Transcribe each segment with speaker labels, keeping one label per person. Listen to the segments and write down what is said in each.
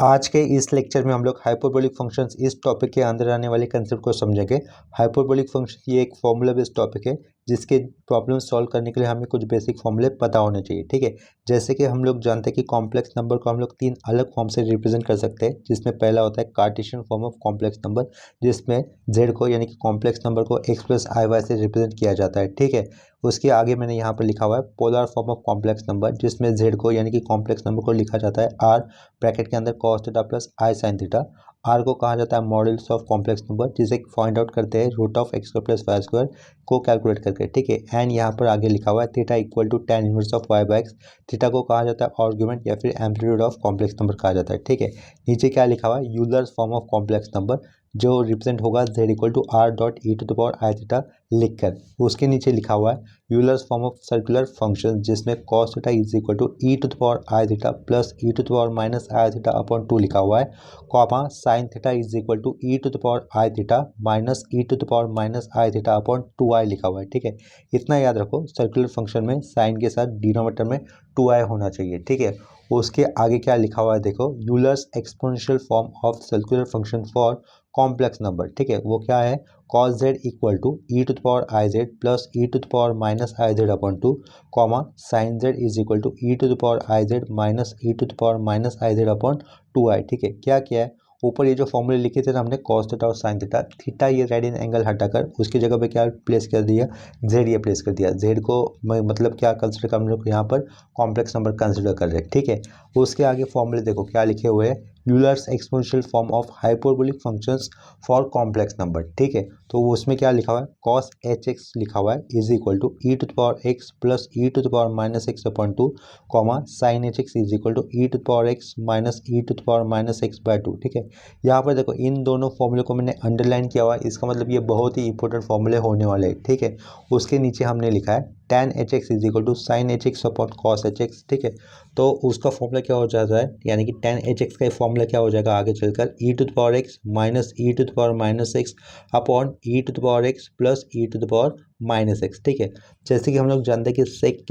Speaker 1: आज के इस लेक्चर में हम लोग हाइपरबोलिक फंक्शंस इस टॉपिक के अंदर आने वाले कंसेप्ट को समझेंगे। हाइपरबोलिक फंक्शन ये एक फॉर्मूला बेस्ड टॉपिक है जिसके प्रॉब्लम सॉल्व करने के लिए हमें कुछ बेसिक फॉर्मूले पता होने चाहिए। ठीक है, जैसे कि हम लोग जानते हैं कि कॉम्प्लेक्स नंबर को हम लोग तीन अलग फॉर्म से रिप्रेजेंट कर सकते हैं, जिसमें पहला होता है Cartesian form of complex number, जिसमें जेड को यानी कि कॉम्प्लेक्स नंबर को एक्स प्लस आई वाई से रिप्रेजेंट किया जाता है। ठीक है, उसके आगे मैंने यहाँ पर लिखा हुआ है polar form of complex number, जिसमें जेड को यानी कि कॉम्प्लेक्स नंबर को लिखा जाता है आर ब्रैकेट के अंदर cos theta plus i sine theta. R को कहा जाता है मॉड्यूलस ऑफ कॉम्प्लेक्स नंबर, जिसे फाइंड आउट करते हैं root of x square plus y square को कैलकुलेट करके। ठीक है, एंड यहाँ पर आगे लिखा हुआ है theta equal to tan inverse of y by x. Theta को कहा जाता है आर्गुमेंट या फिर एम्पलीट्यूड ऑफ कॉम्प्लेक्स नंबर कहा जाता है। ठीक है, नीचे क्या लिखा हुआ है Euler's form of complex number, जो रिप्रेजेंट होगा z equal to r dot e to the power i theta लिखकर। उसके नीचे लिखा हुआ है Euler's form of circular function, जिसमें cos theta is equal to e to the power i theta plus e to the power minus i theta upon 2 लिखा हुआ है, comma sine theta is equal to e to the power i theta minus e to the power minus i theta upon 2i लिखा हुआ है। ठीक है, इतना याद रखो, सर्कुलर फंक्शन में साइन के साथ डिनोमिनेटर में 2i होना चाहिए। ठीक है, उसके आगे क्या लिखा हुआ है देखो, Euler's exponential form of circular function for complex number. ठीक है, वो क्या है cos z equal to e to the power i z plus e to the power minus i z upon 2, comma sine z is equal to e to the power i z minus e to the power minus i z upon 2i। ठीक है, क्या किया है, ऊपर ये जो फॉर्मूले लिखे थे ना हमने cos थीटा और साइन थीटा, थीटा ये रेडियन एंगल हटाकर उसकी जगह पे क्या प्लेस कर दिया, जेड ये प्लेस कर दिया। जेड को मतलब क्या कंसिडर कर हम लोग यहाँ पर कॉम्प्लेक्स नंबर कंसिडर कर रहे हैं। ठीक है, उसके आगे फॉर्मूले देखो क्या लिखे हुए हैं, Euler's exponential form of hyperbolic functions for complex number. ठीक है, तो उसमें क्या लिखा हुआ है cos एच एक्स लिखा हुआ है is equal to e to the power x plus e to the power minus x upon 2, comma sine h x is equal to e to the power x minus e to the power minus x by 2। ठीक है, यहाँ पर देखो इन दोनों फॉर्मूले को मैंने underline किया हुआ है, इसका मतलब ये बहुत ही इंपॉर्टेंट फॉर्मूले होने वाले हैं। ठीक है, उसके नीचे हमने लिखा है tan h x is equal to sine h x upon cos h x. ठीक है, तो उसका फॉर्मूला क्या हो जाता है, यानी कि tan एच एक्स का फॉर्मूला क्या हो जाएगा आगे चलकर e to the power x minus e to the power minus x upon e to the power x plus e to the power minus x. ठीक है, जैसे कि हम लोग जानते हैं कि सेक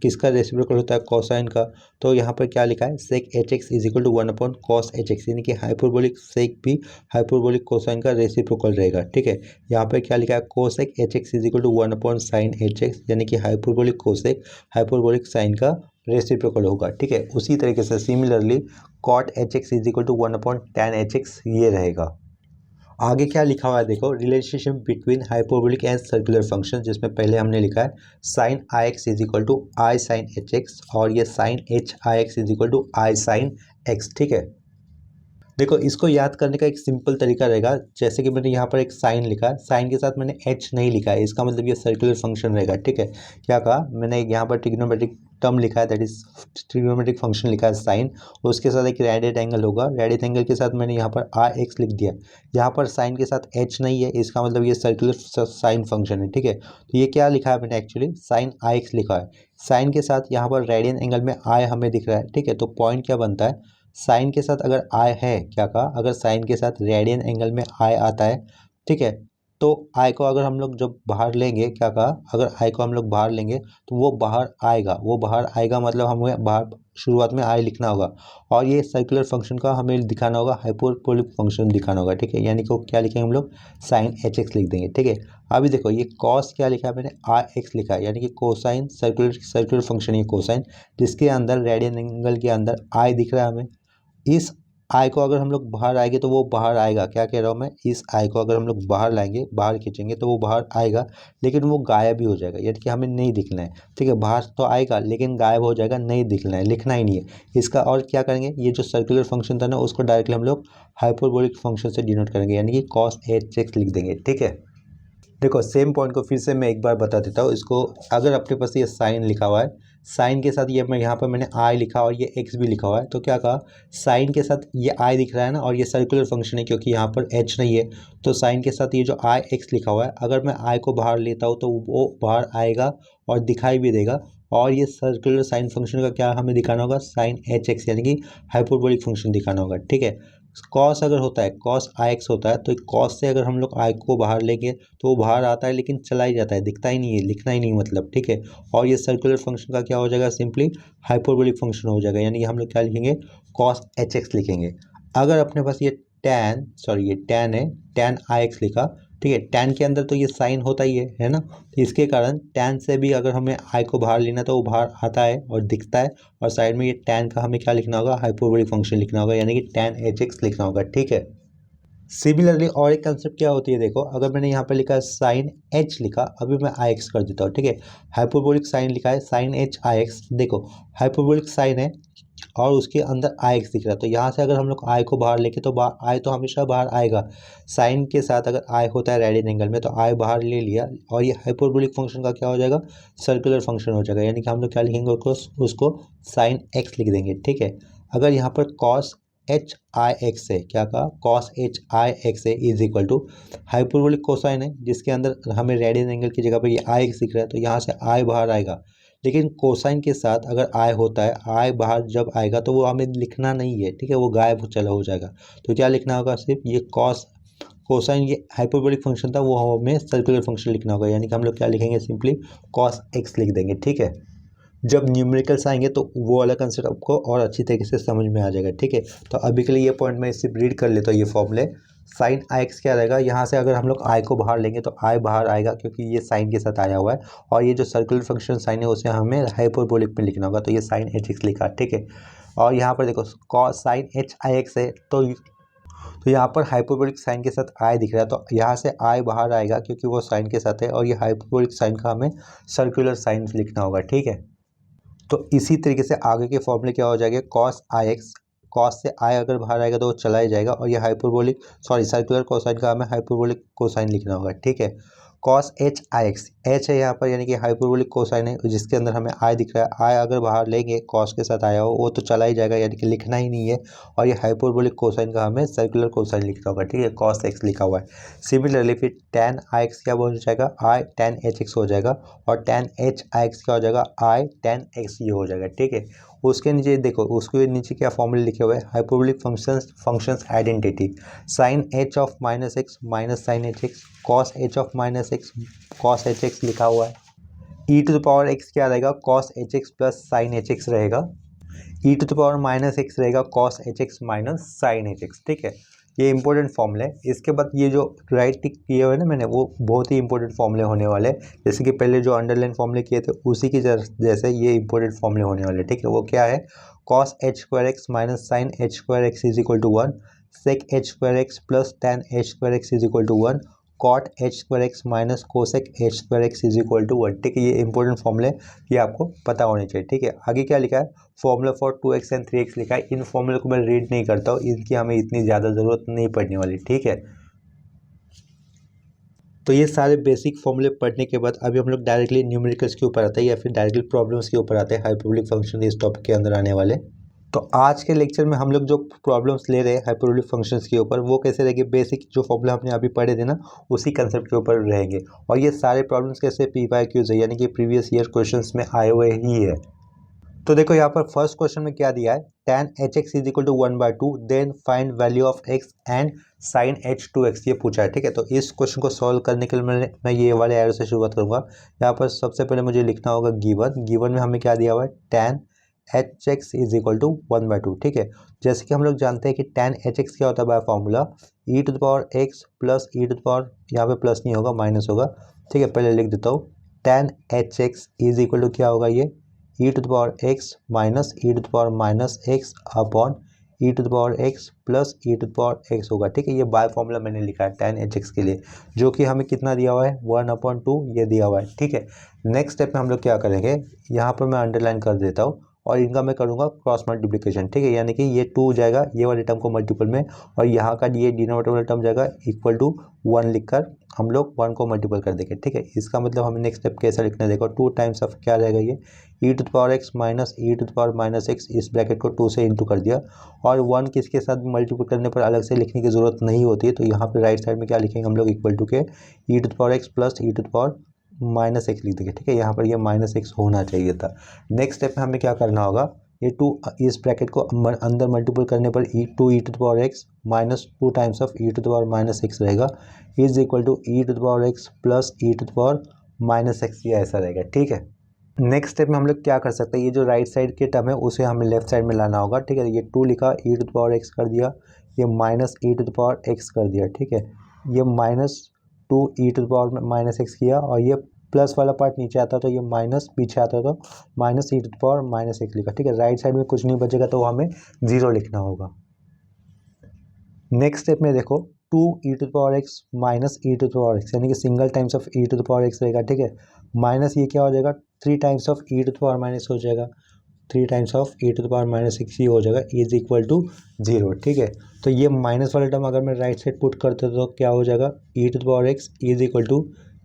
Speaker 1: किसका रेसिप्रोकल होता है, कोसाइन का। तो यहाँ पर क्या लिखा है sec h x is equal to 1 upon cos h x, यानी कि हाइपरबोलिक सेक भी हाइपरबोलिक कोसाइन का रेसिप्रोकल रहेगा। ठीक है, यहाँ पर क्या लिखा है cosec h x is equal to 1 upon sine h x, यानी कि हाइपरबोलिक कोसेक हाइपरबोलिक साइन का रेसिप्रोकल होगा। ठीक है, उसी तरीके से similarly cot h x is equal to 1 upon tan h x ये रहेगा। आगे क्या लिखा हुआ है देखो, relationship between hyperbolic and circular function, जिसमें पहले हमने लिखा है sine i x is equal to i sine h x, और ये sine h i x is equal to i sine x. ठीक है, देखो इसको याद करने का एक सिंपल तरीका रहेगा, जैसे कि मैंने यहाँ पर एक साइन लिखा है, साइन के साथ मैंने एच नहीं लिखा है, इसका मतलब ये सर्कुलर फंक्शन रहेगा। ठीक है, क्या कहा मैंने यहाँ पर ट्रिग्नोमेट्रिक टर्म लिखा है, दैट इज ट्रिग्नोमेट्रिक फंक्शन लिखा है साइन, उसके साथ एक रेडियट एंगल होगा, रेडियट एंगल के साथ मैंने यहाँ पर आर एक्स लिख दिया। यहाँ पर साइन के साथ एच नहीं है, इसका मतलब ये सर्कुलर साइन फंक्शन है। ठीक है, तो ये क्या लिखा है मैंने एक्चुअली साइन आई एक्स लिखा है, साइन के साथ यहाँ पर रेडियन एंगल में आई हमें दिख रहा है। ठीक है, तो पॉइंट क्या बनता है, साइन के साथ अगर आई है, क्या कहा अगर साइन के साथ रेडियन एंगल में आई आता है, ठीक है, तो आई को अगर हम लोग जब बाहर लेंगे, क्या कहा अगर आई को हम लोग बाहर लेंगे तो वो बाहर आएगा, वो बाहर आएगा मतलब हमें बाहर शुरुआत में आई लिखना होगा, और ये सर्कुलर फंक्शन का हमें दिखाना होगा हाइपरबोलिक फंक्शन दिखाना होगा। ठीक है, यानी कि क्या लिखेंगे हम लोग साइन एच एक्स लिख देंगे। ठीक है, अभी देखो ये कॉस क्या लिखा है मैंने आर एक्स लिखा है, यानी कि कोसाइन सर्कुलर फंक्शन ये कोसाइन, जिसके अंदर रेडियन एंगल के अंदर आई दिख रहा है हमें। इस आई को अगर हम लोग बाहर आएंगे तो वो बाहर आएगा, क्या कह रहा हूँ मैं, इस आई को अगर हम लोग बाहर लाएंगे, बाहर खींचेंगे तो वो बाहर आएगा, लेकिन वो गायब भी हो जाएगा, यानी कि हमें नहीं दिखना है। ठीक है, बाहर तो आएगा लेकिन गायब हो जाएगा, नहीं दिखना है, लिखना ही नहीं है इसका। और क्या करेंगे, ये जो सर्कुलर फंक्शन था ना उसको डायरेक्टली हम लोग हाइपरबोलिक फंक्शन से डिनोट करेंगे, यानी कि कॉस एच एक्स लिख देंगे। ठीक है, देखो सेम पॉइंट को फिर से मैं एक बार बता देता हूँ इसको। अगर अपने पास ये साइन लिखा हुआ है, साइन के साथ ये मैं यहाँ पर मैंने आई लिखा और ये एक्स भी लिखा हुआ है, तो क्या कहा साइन के साथ ये आई दिख रहा है ना, और ये सर्कुलर फंक्शन है क्योंकि यहाँ पर एच नहीं है, तो साइन के साथ ये जो आई एक्स लिखा हुआ है, अगर मैं आई को बाहर लेता हूँ तो वो बाहर आएगा और दिखाई भी देगा, और ये सर्कुलर साइन फंक्शन का क्या हमें दिखाना होगा साइन एच एक्स, यानी कि हाइपरबोलिक फंक्शन दिखाना होगा। ठीक है, कॉस अगर होता है, कॉस आई एक्स होता है, तो कॉस से अगर हम लोग आई को बाहर लेंगे तो वो बाहर आता है लेकिन चला ही जाता है, दिखता ही नहीं है, लिखना ही नहीं मतलब, ठीक है। और ये सर्कुलर फंक्शन का क्या हो जाएगा, सिंपली हाइपरबोलिक फंक्शन हो जाएगा, यानी कि हम लोग क्या लिखेंगे, कॉस एच एक्स लिखेंगे। अगर अपने पास ये ये टैन है, टैन आई एक्स लिखा, ठीक है। टैन के अंदर तो ये साइन होता ही है ना, तो इसके कारण टैन से भी अगर हमें आई को बाहर लेना तो वो बाहर आता है और दिखता है, और साइड में ये टैन का हमें क्या लिखना होगा, हाइपरबोलिक फंक्शन लिखना होगा, यानी कि टैन एच एक्स लिखना होगा, ठीक है। सिमिलरली और एक कंसेप्ट क्या होती है, देखो अगर मैंने यहाँ पे लिखा है साइन एच लिखा, अभी मैं आई एक्स कर देता हूँ, ठीक है। हाइपरबोलिक साइन लिखा है, साइन एच आई एक्स, देखो हाइपरबोलिक साइन है और उसके अंदर आई एक्स दिख रहा है, तो यहाँ से अगर हम लोग आई को बाहर लेके तो आई तो हमेशा बाहर आएगा, साइन के साथ अगर आई होता है रेडियन एंगल में तो आई बाहर ले लिया, और ये हाइपरबोलिक फंक्शन का क्या हो जाएगा, सर्कुलर फंक्शन हो जाएगा, यानी कि हम लोग क्या लिखेंगे, उसको साइन एक्स लिख देंगे, ठीक है। अगर यहाँ पर कॉस एच आई एक्स है, क्या कहा, कॉस एच आई एक्स है is equal to hyperbolic cosine है, जिसके अंदर हमें रेडियन एंगल की जगह पर ये आई एक्स दिख रहा है, तो यहाँ से आई बाहर आएगा, लेकिन कोसाइन के साथ अगर आई होता है, आई बाहर जब आएगा तो वो हमें लिखना नहीं है, ठीक है, वो गायब चला हो जाएगा, तो क्या लिखना होगा, सिर्फ ये कॉस कोसाइन, ये हाइपरबोलिक फंक्शन था, वो हमें सर्कुलर फंक्शन लिखना होगा, यानी कि हम लोग क्या लिखेंगे, सिंपली कॉस एक्स लिख देंगे, ठीक है। जब न्यूमेरिकल्स आएंगे तो वो वाला कंसेप्ट आपको और अच्छी तरीके से समझ में आ जाएगा, ठीक है। तो अभी के लिए ये पॉइंट मैं सिर्फ रीड कर लेता हूँ, ये फॉर्मूले, साइन आई एक्स क्या रहेगा, यहाँ से अगर हम लोग आई को बाहर लेंगे तो आई बाहर आएगा क्योंकि ये साइन के साथ आया हुआ है, और ये जो सर्कुलर फंक्शन साइन है उसे हमें हाइपरबोलिक में लिखना होगा, तो ये साइन एच एक्स लिखा, ठीक है। और यहाँ पर देखो cos sine h i x है, तो यहाँ पर हाइपरबोलिक साइन के साथ आई दिख रहा है, तो यहाँ से आई बाहर आएगा क्योंकि वो साइन के साथ है, और ये हाइपरबोलिक साइन का हमें सर्कुलर साइन लिखना होगा, ठीक है। तो इसी तरीके से आगे के फॉर्मूले क्या हो जाएंगे, कॉस आई एक्स, कॉस से आई अगर बाहर आएगा तो वो चला ही जाएगा, और ये हाइपरबोलिक सर्कुलर कोसाइन का हमें हाइपरबोलिक कोसाइन लिखना होगा, ठीक है। Cos h i x, H है यहाँ पर यानी कि हाइपरबोलिक कोसाइन है, जिसके अंदर हमें आई दिख रहा है, आई अगर बाहर लेंगे कॉस के साथ आया हो वो तो चला ही जाएगा, यानी कि लिखना ही नहीं है, और ये हाइपरबोलिक कोसाइन का हमें सर्कुलर कोसाइन लिखना होगा, ठीक है, कॉस एक्स लिखा हुआ है। सिमिलरली फिर टैन आई एक्स क्या बन जाएगा, आई टैन एच एक्स हो जाएगा, और टैन एच आई एक्स क्या हो जाएगा, आई टैन एक्स ये हो जाएगा, ठीक है। उसके नीचे देखो, उसके नीचे क्या फॉर्मूले लिखे हुए हैं, hyperbolic functions identity, sine h of minus x minus sine h x, cos h of minus x cos h x लिखा हुआ है। E to the power x क्या रहेगा, cos h x plus sine h x रहेगा, e to the power minus x रहेगा, cos h x minus sine h x, ठीक है। ये इंपॉर्टेंट फॉर्मूले है। इसके बाद ये जो राइट टिक किए हुए ना मैंने, वो बहुत ही इंपॉर्टेंट फॉर्मूले होने वाले हैं, जैसे कि पहले जो अंडरलाइन फॉर्मूले किए थे उसी की जैसे ये इंपॉर्टेंट फॉर्मूले होने वाले, ठीक है। वो क्या है, cos h square x minus sine h square x is equal to 1, sec h square x plus tan h square x is equal to 1, cot h square x minus cosec h square x is equal to 1, ठीक है। ये important फॉर्मूले ये आपको पता होने चाहिए, ठीक है। आगे क्या लिखा है, formula for 2x and 3x लिखा है, इन फॉर्मूले को मैं रीड नहीं करता हूँ, इनकी हमें इतनी ज़्यादा ज़रूरत नहीं पड़ने वाली, ठीक है। तो ये सारे बेसिक फॉर्मूले पढ़ने के बाद अभी हम लोग डायरेक्टली न्यूमेरिकल्स के ऊपर आते हैं, या फिर डायरेक्टली प्रॉब्लम्स के ऊपर आते हैं, हाइपरबोलिक फंक्शन इस टॉपिक के अंदर आने वाले। तो आज के लेक्चर में हम लोग जो प्रॉब्लम्स ले रहे हैं हाइपरबोलिक फंक्शंस के ऊपर, वो कैसे रहेंगे, बेसिक जो फॉर्मूला हमने अभी पढ़े थे ना उसी कंसेप्ट के ऊपर रहेंगे, और ये सारे प्रॉब्लम्स कैसे PYQs है, यानी कि प्रीवियस ईयर क्वेश्चंस में आए हुए ही है। तो देखो यहाँ पर फर्स्ट क्वेश्चन में क्या दिया है, tan h x is equal to 1/2, then find value of x and sine h 2x, ये पूछा है, ठीक है। तो इस क्वेश्चन को सॉल्व करने के लिए मैं ये वाले एरो से शुरुआत करूंगा। यहाँ पर सबसे पहले मुझे लिखना होगा गिवन में हमें क्या दिया हुआ है, tan h x is equal to 1/2, ठीक है। जैसे कि हम लोग जानते हैं कि tan एच एक्स क्या होता है by formula, e to the power x plus e to the power, यहाँ पे प्लस नहीं होगा माइनस होगा, ठीक है। पहले लिख देता हूँ, tan h x is equal to क्या होगा, ये e to the power x minus e to the power minus x upon e to the power x plus e to the power x होगा, ठीक है। ये बाय फॉर्मूला मैंने लिखा है tan एच एक्स के लिए, जो कि हमें कितना दिया हुआ है, 1/2 ये दिया हुआ है, ठीक है। नेक्स्ट स्टेप में हम लोग क्या करेंगे, यहाँ पर मैं अंडरलाइन कर देता हूँ, और इनका मैं करूँगा क्रॉस मल्टीप्लिकेशन, ठीक है। यानी कि ये 2 हो जाएगा ये वाले टर्म को मल्टीपल में, और यहाँ का ये डिनोमिनेटर वाला टर्म जाएगा इक्वल टू 1 लिखकर हम लोग 1 को मल्टीपल कर देंगे, ठीक है। इसका मतलब हमें नेक्स्ट स्टेप कैसा लिखना है, देखो 2 टाइम्स ऑफ क्या रहेगा, ये e to the power x minus e to the power minus x, इस ब्रैकेट को 2 से इंटू कर दिया, और 1 किसके साथ मल्टीपल करने पर अलग से लिखने की जरूरत नहीं होती है, तो यहाँ पे राइट साइड में क्या लिखेंगे हम लोग, इक्वल टू के e to the power x plus e to the power minus x लिख देंगे, ठीक है। यहाँ पर ये माइनस एक्स होना चाहिए था। नेक्स्ट स्टेप में हमें क्या करना होगा, ये टू इस ब्रैकेट को अंदर मल्टीपल करने पर two e to the power x minus two times of e to the power minus x रहेगा is equal to e to the power x plus e to the power minus x, ये ऐसा रहेगा। ठीक है, next step में हम लोग क्या कर सकते हैं, ये जो राइट साइड के टर्म है उसे हमें लेफ्ट साइड में लाना होगा। ठीक है, ये टू लिखा e to the power x कर दिया, ये minus e to the power x कर दिया। ठीक है, ये minus two e to the power minus x किया और ये प्लस वाला पार्ट नीचे आता तो ये माइनस पीछे आता तो minus e to the power minus x लिखा। ठीक है, राइट साइड में कुछ नहीं बचेगा तो हमें जीरो लिखना होगा। नेक्स्ट स्टेप में देखो two e to the power x minus e to the power x यानी कि single times of e to the power x रहेगा। ठीक है, माइनस ये क्या हो जाएगा, three times of e to the power minus हो जाएगा, three times of e to the power minus x ही हो जाएगा इज इक्वल टू जीरो। ठीक है, तो ये माइनस वाला टर्म अगर मैं राइट साइड पुट करते तो क्या हो जाएगा, e to the power x is equal to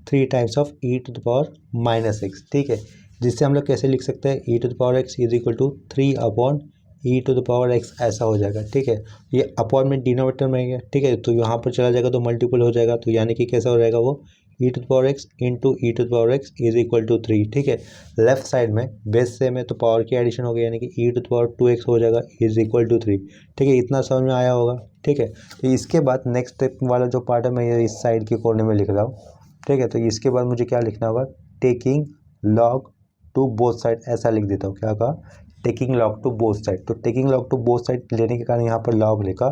Speaker 1: three times of e to the power minus x. ठीक है, जिससे हम लोग कैसे लिख सकते हैं, e to the power x is equal to three upon e to the power x ऐसा हो जाएगा। ठीक है, ये अपॉन में डिनोमिनेटर में है। ठीक है, तो यहाँ पर चला जाएगा तो मल्टीपल हो जाएगा, तो यानी कि कैसा हो जाएगा वो e to the power x into e to the power x is equal to three. ठीक है, लेफ्ट साइड में बेस से में तो पावर की एडिशन हो गई यानी कि e to the power two x हो जाएगा इज इक्वल टू थ्री। ठीक है, इतना समझ में आया होगा। ठीक है, तो इसके बाद नेक्स्ट स्टेप वाला जो पार्ट है मैं ये इस साइड के कोने में लिख रहा हूँ। ठीक है, तो इसके बाद मुझे क्या लिखना होगा, taking log to both side ऐसा लिख देता हूँ। क्या कहा, taking log to both side. तो taking log to both side लेने के कारण यहाँ पर लॉग लिखा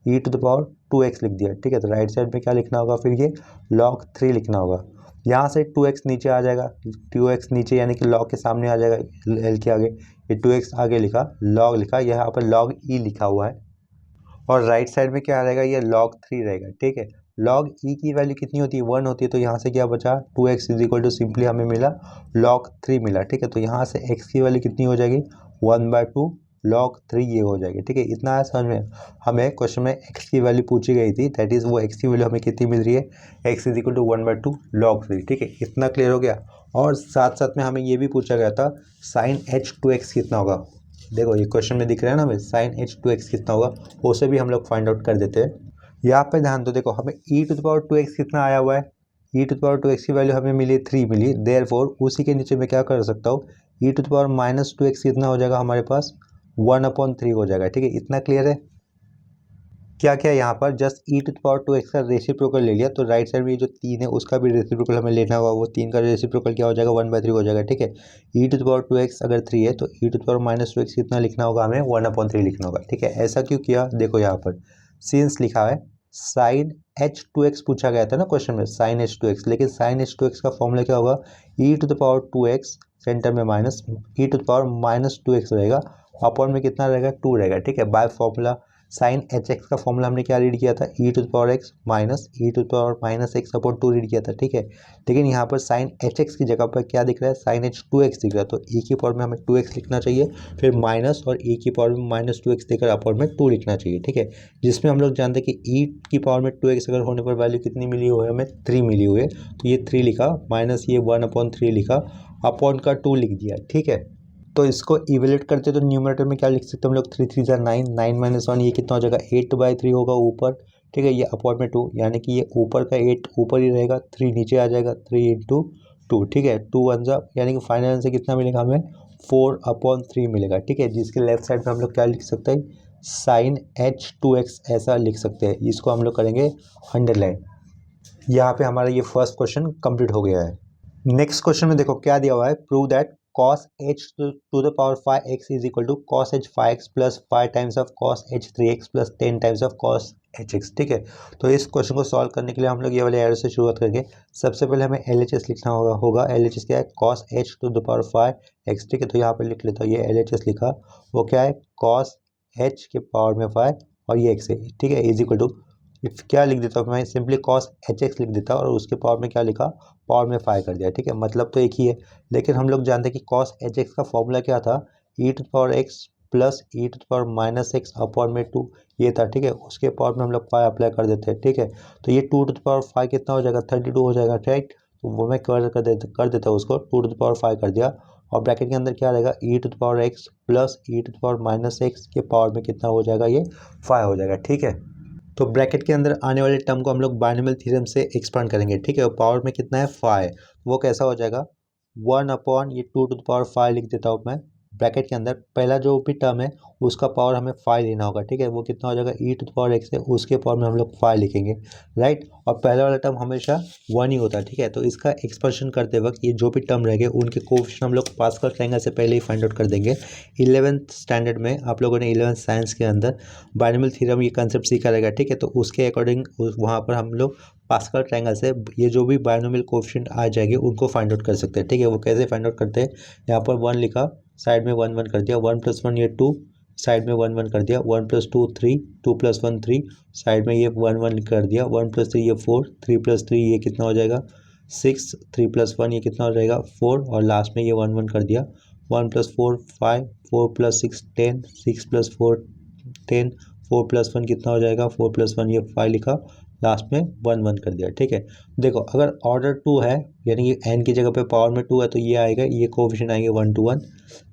Speaker 1: e to the power two x लिख दिया। ठीक है, तो राइट साइड में क्या लिखना होगा, फिर ये लॉग थ्री लिखना होगा। यहाँ से टू एक्स नीचे आ जाएगा, टू एक्स नीचे यानी कि लॉग के सामने आ जाएगा, एल के आगे ये टू एक्स आगे लिखा, लॉग लिखा, यहाँ पर लॉग ई लिखा हुआ है और राइट साइड में क्या रहेगा, ये लॉग थ्री रहेगा। ठीक है, लॉग ई की वैल्यू कितनी होती है, वन होती है, तो यहाँ से क्या बचा, two x is equal to simply हमें मिला लॉग थ्री मिला। ठीक है, तो यहाँ से एक्स की वैल्यू कितनी हो जाएगी, one by two log three ये हो जाएगी। ठीक है, इतना है समझ में। हमें क्वेश्चन में एक्स की वैल्यू पूछी गई थी, दैट इज़ वो एक्स की वैल्यू हमें कितनी मिल रही है, x is equal to one by two log three. ठीक है, इतना क्लियर हो गया। और साथ साथ में हमें ये भी पूछा गया था साइन एच टू एक्स कितना होगा। देखो ये क्वेश्चन में दिख रहा है ना हमें, साइन एच टू एक्स कितना होगा, उसे भी हम लोग फाइंड आउट कर देते हैं। यहाँ पे ध्यान दो, देखो हमें e to the power two x कितना आया हुआ है, e to the power two x की वैल्यू हमें मिली थ्री मिली, देयरफॉर उसी के नीचे मैं क्या कर सकता हूँ, e to the power minus two x कितना हो जाएगा हमारे पास, वन अपॉन थ्री हो जाएगा। ठीक है, इतना क्लियर है। क्या क्या यहाँ पर just e to the power two x का रेसिप्रोकल ले लिया, तो राइट साइड में जो तीन है उसका भी रेसिप्रोकल हमें लेना होगा, वो तीन का रेसिप्रोकल क्या हो जाएगा, वन बाय थ्री हो जाएगा। ठीक है, e to the power two x अगर थ्री है तो e to the power minus two x कितना लिखना होगा, हमें वन अपॉन थ्री लिखना होगा। ठीक है, ऐसा क्यों किया, देखो यहाँ पर सिंस लिखा है साइन एच टू एक्स पूछा गया था ना क्वेश्चन में, साइन एच टू एक्स, लेकिन साइन एच टू एक्स का फॉर्मूला क्या होगा, e to the power two x center में minus e to the power minus two x रहेगा, अपॉन में कितना रहेगा, टू रहेगा। ठीक है, by formula sine h x का फॉर्मूला हमने क्या रीड किया था, e to the power x minus e to the power minus x upon two read किया था। ठीक है, लेकिन यहाँ पर साइन एच एक्स की जगह पर क्या दिख रहा है, साइन एच टू एक्स दिख रहा है, तो ई की पावर में हमें टू एक्स लिखना चाहिए, फिर माइनस और ई की पावर में माइनस टू एक्स देकर अपॉन में टू लिखना चाहिए। ठीक है, जिसमें हम लोग जानते हैं कि ई की पावर में टू एक्स अगर होने पर वैल्यू कितनी मिली हुई है, हमें थ्री मिली हुई है, तो ये थ्री लिखा माइनस ये वन अपॉन थ्री लिखा, अपॉन का टू लिख दिया। ठीक है, तो इसको इवेल्यूएट करते तो न्यूमरेटर में क्या लिख सकते हैं हम लोग, three three jar nine, nine minus one ये कितना हो जाएगा, एट बाई थ्री होगा ऊपर। ठीक है, ये अपॉन में टू यानी कि ये ऊपर का एट ऊपर ही रहेगा, थ्री नीचे आ जाएगा, थ्री इंटू टू। ठीक है, टू वन जा यानी कि फाइनल आंसर कितना मिलेगा हमें, फोर अपॉन थ्री मिलेगा। ठीक है, जिसके लेफ्ट साइड में हम लोग क्या लिख सकते हैं, साइन एच टू एक्स ऐसा लिख सकते हैं, इसको हम लोग करेंगे अंडरलाइन। यहाँ पे हमारा ये फर्स्ट क्वेश्चन कंप्लीट हो गया है। नेक्स्ट क्वेश्चन में देखो क्या दिया हुआ है, prove that cos h to the power phi x is equal to cos h phi x plus 5 times of cos h 3x plus 10 times of cos h x। ठीक है, तो इस क्वेश्चन को सॉल्व करने के लिए हम लोग ये वाले एरो से शुरुआत करके सबसे पहले हमें LHS लिखना होगा। LHS क्या है, cos h to the power phi x। ठीक है, तो यहाँ पर लिख लेता हूँ, ये LHS लिखा, वो क्या है cos h के पावर में phi और ये x है। ठीक है, इज इक्वल टू क्या लिख देता हूँ मैं, सिंपली cos एच एक्स लिख देता और उसके पावर में क्या लिखा, पावर में फाइव कर दिया। ठीक है, मतलब तो एक ही है, लेकिन हम लोग जानते हैं कि cos एच एक्स का फॉर्मूला क्या था, e to power x plus e to power minus x upon में टू ये था। ठीक है, उसके पावर में हम लोग फाइव अप्लाई कर देते हैं। ठीक है, तो ये टू टू पावर फाइव कितना हो जाएगा, 32 हो जाएगा। राइट, तो वो मैं कर देता हूँ उसको, टू टू पावर फाइव कर दिया और ब्रैकेट के अंदर क्या रहेगा, e to power x plus e to power minus x के पावर में कितना हो जाएगा, ये फाइव हो जाएगा। ठीक है, तो ब्रैकेट के अंदर आने वाले टर्म को हम लोग बाइनोमियल थ्योरम से एक्सपांड करेंगे। ठीक है, पावर में कितना है फाइव, वो कैसा हो जाएगा, वन अपॉन ये two to the power five लिख देता हूँ मैं ब्रैकेट के अंदर पहला जो भी टर्म है उसका पावर हमें 5 लेना होगा, ठीक है। वो कितना हो जाएगा, e to the power x है, उसके पावर में हम लोग 5 लिखेंगे, राइट। और पहला वाला टर्म हमेशा 1 ही होता है, ठीक है। तो इसका एक्सपेंशन करते वक्त ये जो भी टर्म रहेंगे उनके कोएफिशिएंट हम लोग पास्कल ट्रायंगल से पहले ही फाइंड आउट कर देंगे। 11th स्टैंडर्ड में आप लोगों ने 11th साइंस के अंदर बायनोमियल थ्योरम ये कंसेप्ट सीखा रहेगा, ठीक है। तो उसके अकॉर्डिंग वहाँ पर हम लोग पास्कल ट्रायंगल से ये जो भी बायनोमियल कोएफिशिएंट आ जाएंगे उनको फाइंड आउट कर सकते हैं, ठीक है। वो कैसे फाइंड आउट करते हैं, यहाँ पर 1 लिखा, साइड में 1 1 कर दिया, 1 + 1 ये 2, साइड में 1 1 कर दिया, 1 + 2 3, 2 + 1 3, साइड में ये 1 1 कर दिया, 1 + 3 ये 4, 3 + 3 ये कितना हो जाएगा 6, 3 + 1 ये कितना हो जाएगा 4, और लास्ट में ये 1 1 कर दिया, 1 + 4 5, 4 + 6 10, 6 + 4 10, 4 + 1 कितना हो जाएगा 4 + 1 ये 5 लिखा, लास्ट में 1 1 कर दिया, ठीक है। देखो अगर ऑर्डर 2 है यानी कि n की जगह पे पावर में 2 है तो ये आएगा, ये कोएफिशिएंट आएंगे 1 to 1,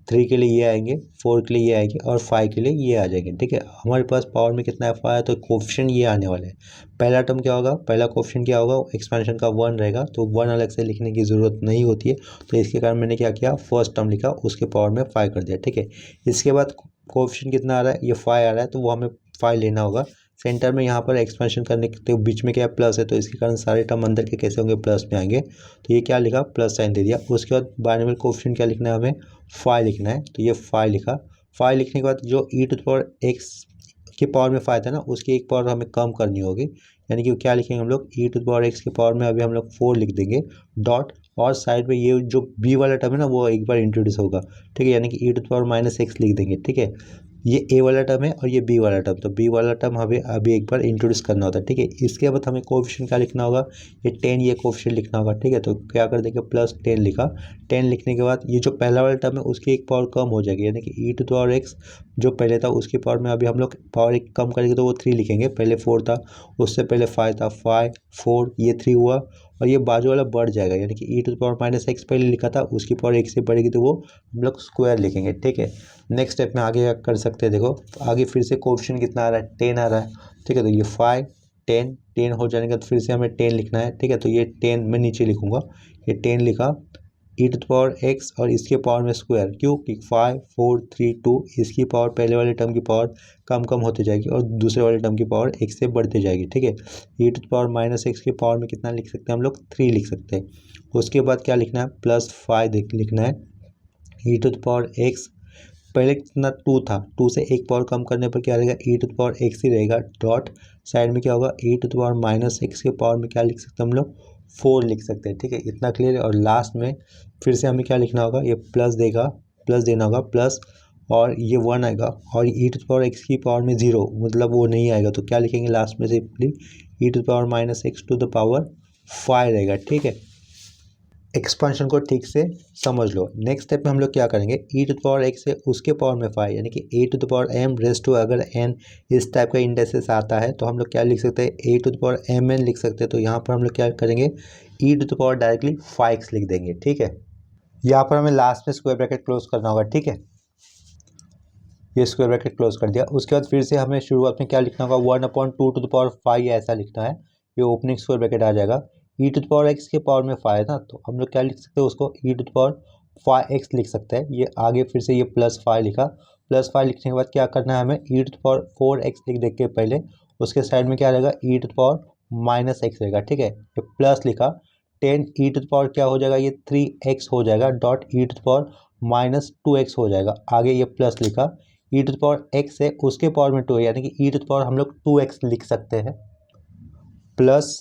Speaker 1: 3 के लिए ये आएंगे, 4 के लिए ये आएंगे और 5 के लिए ये आ जाएंगे, ठीक है। हमारे पास पावर में कितना है 5 है तो कोएफिशिएंट ये आने वाले हैं। पहला टर्म क्या होगा, पहला कोएफिशिएंट क्या होगा, एक्सपेंशन का 1 रहेगा, तो 1 अलग से लिखने की ज़रूरत नहीं होती है। तो इसके कारण मैंने क्या किया, फर्स्ट टर्म लिखा, उसके पावर में 5 कर दिया, ठीक है। इसके बाद कोएफिशिएंट कितना आ रहा है, ये 5 आ रहा है, तो वो हमें 5 लेना होगा। सेंटर में यहाँ पर एक्सपेंशन करने के तो बीच में क्या है प्लस है, तो इसके कारण सारे टर्म अंदर के कैसे होंगे, प्लस में आएंगे। तो ये क्या लिखा, प्लस साइन दे दिया। उसके बाद बायनोमियल कोएफिशिएंट क्या लिखना है, हमें 5 लिखना है, तो ये 5 लिखा। 5 लिखने के बाद जो ई टू द पावर एक्स के पावर में 5 था ना, उसकी एक पावर हमें कम करनी होगी, यानी कि क्या लिखेंगे हम लोग, ई टू द पावर एक्स के पावर में अभी हम लोग 4 लिख देंगे डॉट, और साइड में ये जो बी वाला टर्म है ना वो एक बार इंट्रोड्यूस होगा, ठीक है, यानी कि e to the power -x लिख देंगे, ठीक है। ये ए वाला टर्म है और ये बी वाला टर्म, तो बी वाला टर्म हमें अभी एक बार इंट्रोड्यूस करना होता है, ठीक है। इसके बाद हमें कोएफिशिएंट क्या लिखना होगा, ये 10 ये कोएफिशिएंट लिखना होगा, ठीक है। तो क्या कर देंगे, +10 लिखा। 10 लिखने के बाद ये जो पहला वाला टर्म है उसकी एक पावर कम हो जाएगी, यानी कि e to the power x जो पहले था उसकी पावर में अभी हम लोग पावर एक कम करेंगे तो वो 3 लिखेंगे, पहले 4 था, उससे पहले 5 था, 5 4 ये 3 हुआ, और ये बाजू वाला बढ़ जाएगा, यानी कि e to the power -x पहले लिखा था, उसकी पावर 1 से बढ़ेगी तो वो हम लोग स्क्वायर लिखेंगे, ठीक है। नेक्स्ट स्टेप में आगे क्या कर सकते हैं, देखो आगे फिर से कोएफिशिएंट कितना आ रहा है, 10 आ रहा है, ठीक है। तो ये 5 10 10 हो जाने के बाद फिर से हमें 10 लिखना है, ठीक है। तो ये 10 मैं नीचे लिखूंगा, ये 10 लिखा, e to the power x और इसके पावर में स्क्वायर, क्यों कि 5 4 3 2, इसकी पावर पहले वाले टर्म की पावर कम कम होती जाएगी और दूसरे वाले टर्म की पावर एक से बढ़ती जाएगी, ठीक है। E to the power -x की पावर में कितना लिख सकते हैं हम लोग, 3 लिख सकते हैं। उसके बाद क्या लिखना है, +5 लिखना है, e to the power x पहले कितना 2 था, 2 से एक पावर कम करने पर क्या रहेगा, e to the power x ही रहेगा, डॉट साइड में क्या होगा, e to the power -x के पावर में क्या लिख सकते हैं हम लोग, 4 लिख सकते हैं, ठीक है। इतना क्लियर है। और लास्ट में फिर से हमें क्या लिखना होगा, ये प्लस देगा, प्लस देना होगा, प्लस और ये 1 आएगा, और ई टू द पावर एक्स की पावर में 0 मतलब वो नहीं आएगा, तो क्या लिखेंगे लास्ट में simply e to the power -x to the power 5 रहेगा, ठीक है। एक्सपेंशन को ठीक से समझ लो। नेक्स्ट स्टेप में हम लोग क्या करेंगे, e to the power x है उसके पावर में 5, यानी कि a to the power m raise to, अगर n इस टाइप का इंडेक्सेस आता है तो हम लोग क्या लिख सकते हैं, a to the power mn लिख सकते हैं। तो यहाँ पर हम लोग क्या करेंगे, e to the power directly 5x लिख देंगे, ठीक है। यहाँ पर हमें लास्ट में स्क्वायर ब्रैकेट क्लोज करना होगा, ठीक है। ये स्क्वायर ब्रैकेट क्लोज कर दिया। उसके बाद फिर से हमें शुरुआत में क्या लिखना होगा, 1/2 टू द पावर 5 ऐसा लिखना है, ये ओपनिंग स्क्वायर ब्रैकेट आ जाएगा। E to the power x के पावर में 5 है ना, तो हम लोग क्या लिख सकते हैं उसको, ई टू द पावर 5x लिख सकते हैं। ये आगे फिर से ये +5 लिखा, +5 लिखने के बाद क्या करना है हमें, e to the power 4x लिख देख के पहले उसके साइड में क्या रहेगा, e to the power -x रहेगा, ठीक है। ये प्लस लिखा, 10 ई टू द पावर क्या हो जाएगा, ये 3x हो जाएगा, dot e to the power -2x हो जाएगा। आगे ये प्लस लिखा, e to the power x है उसके पावर में 2 है, यानी कि ई टू द पावर हम लोग 2x लिख सकते हैं, plus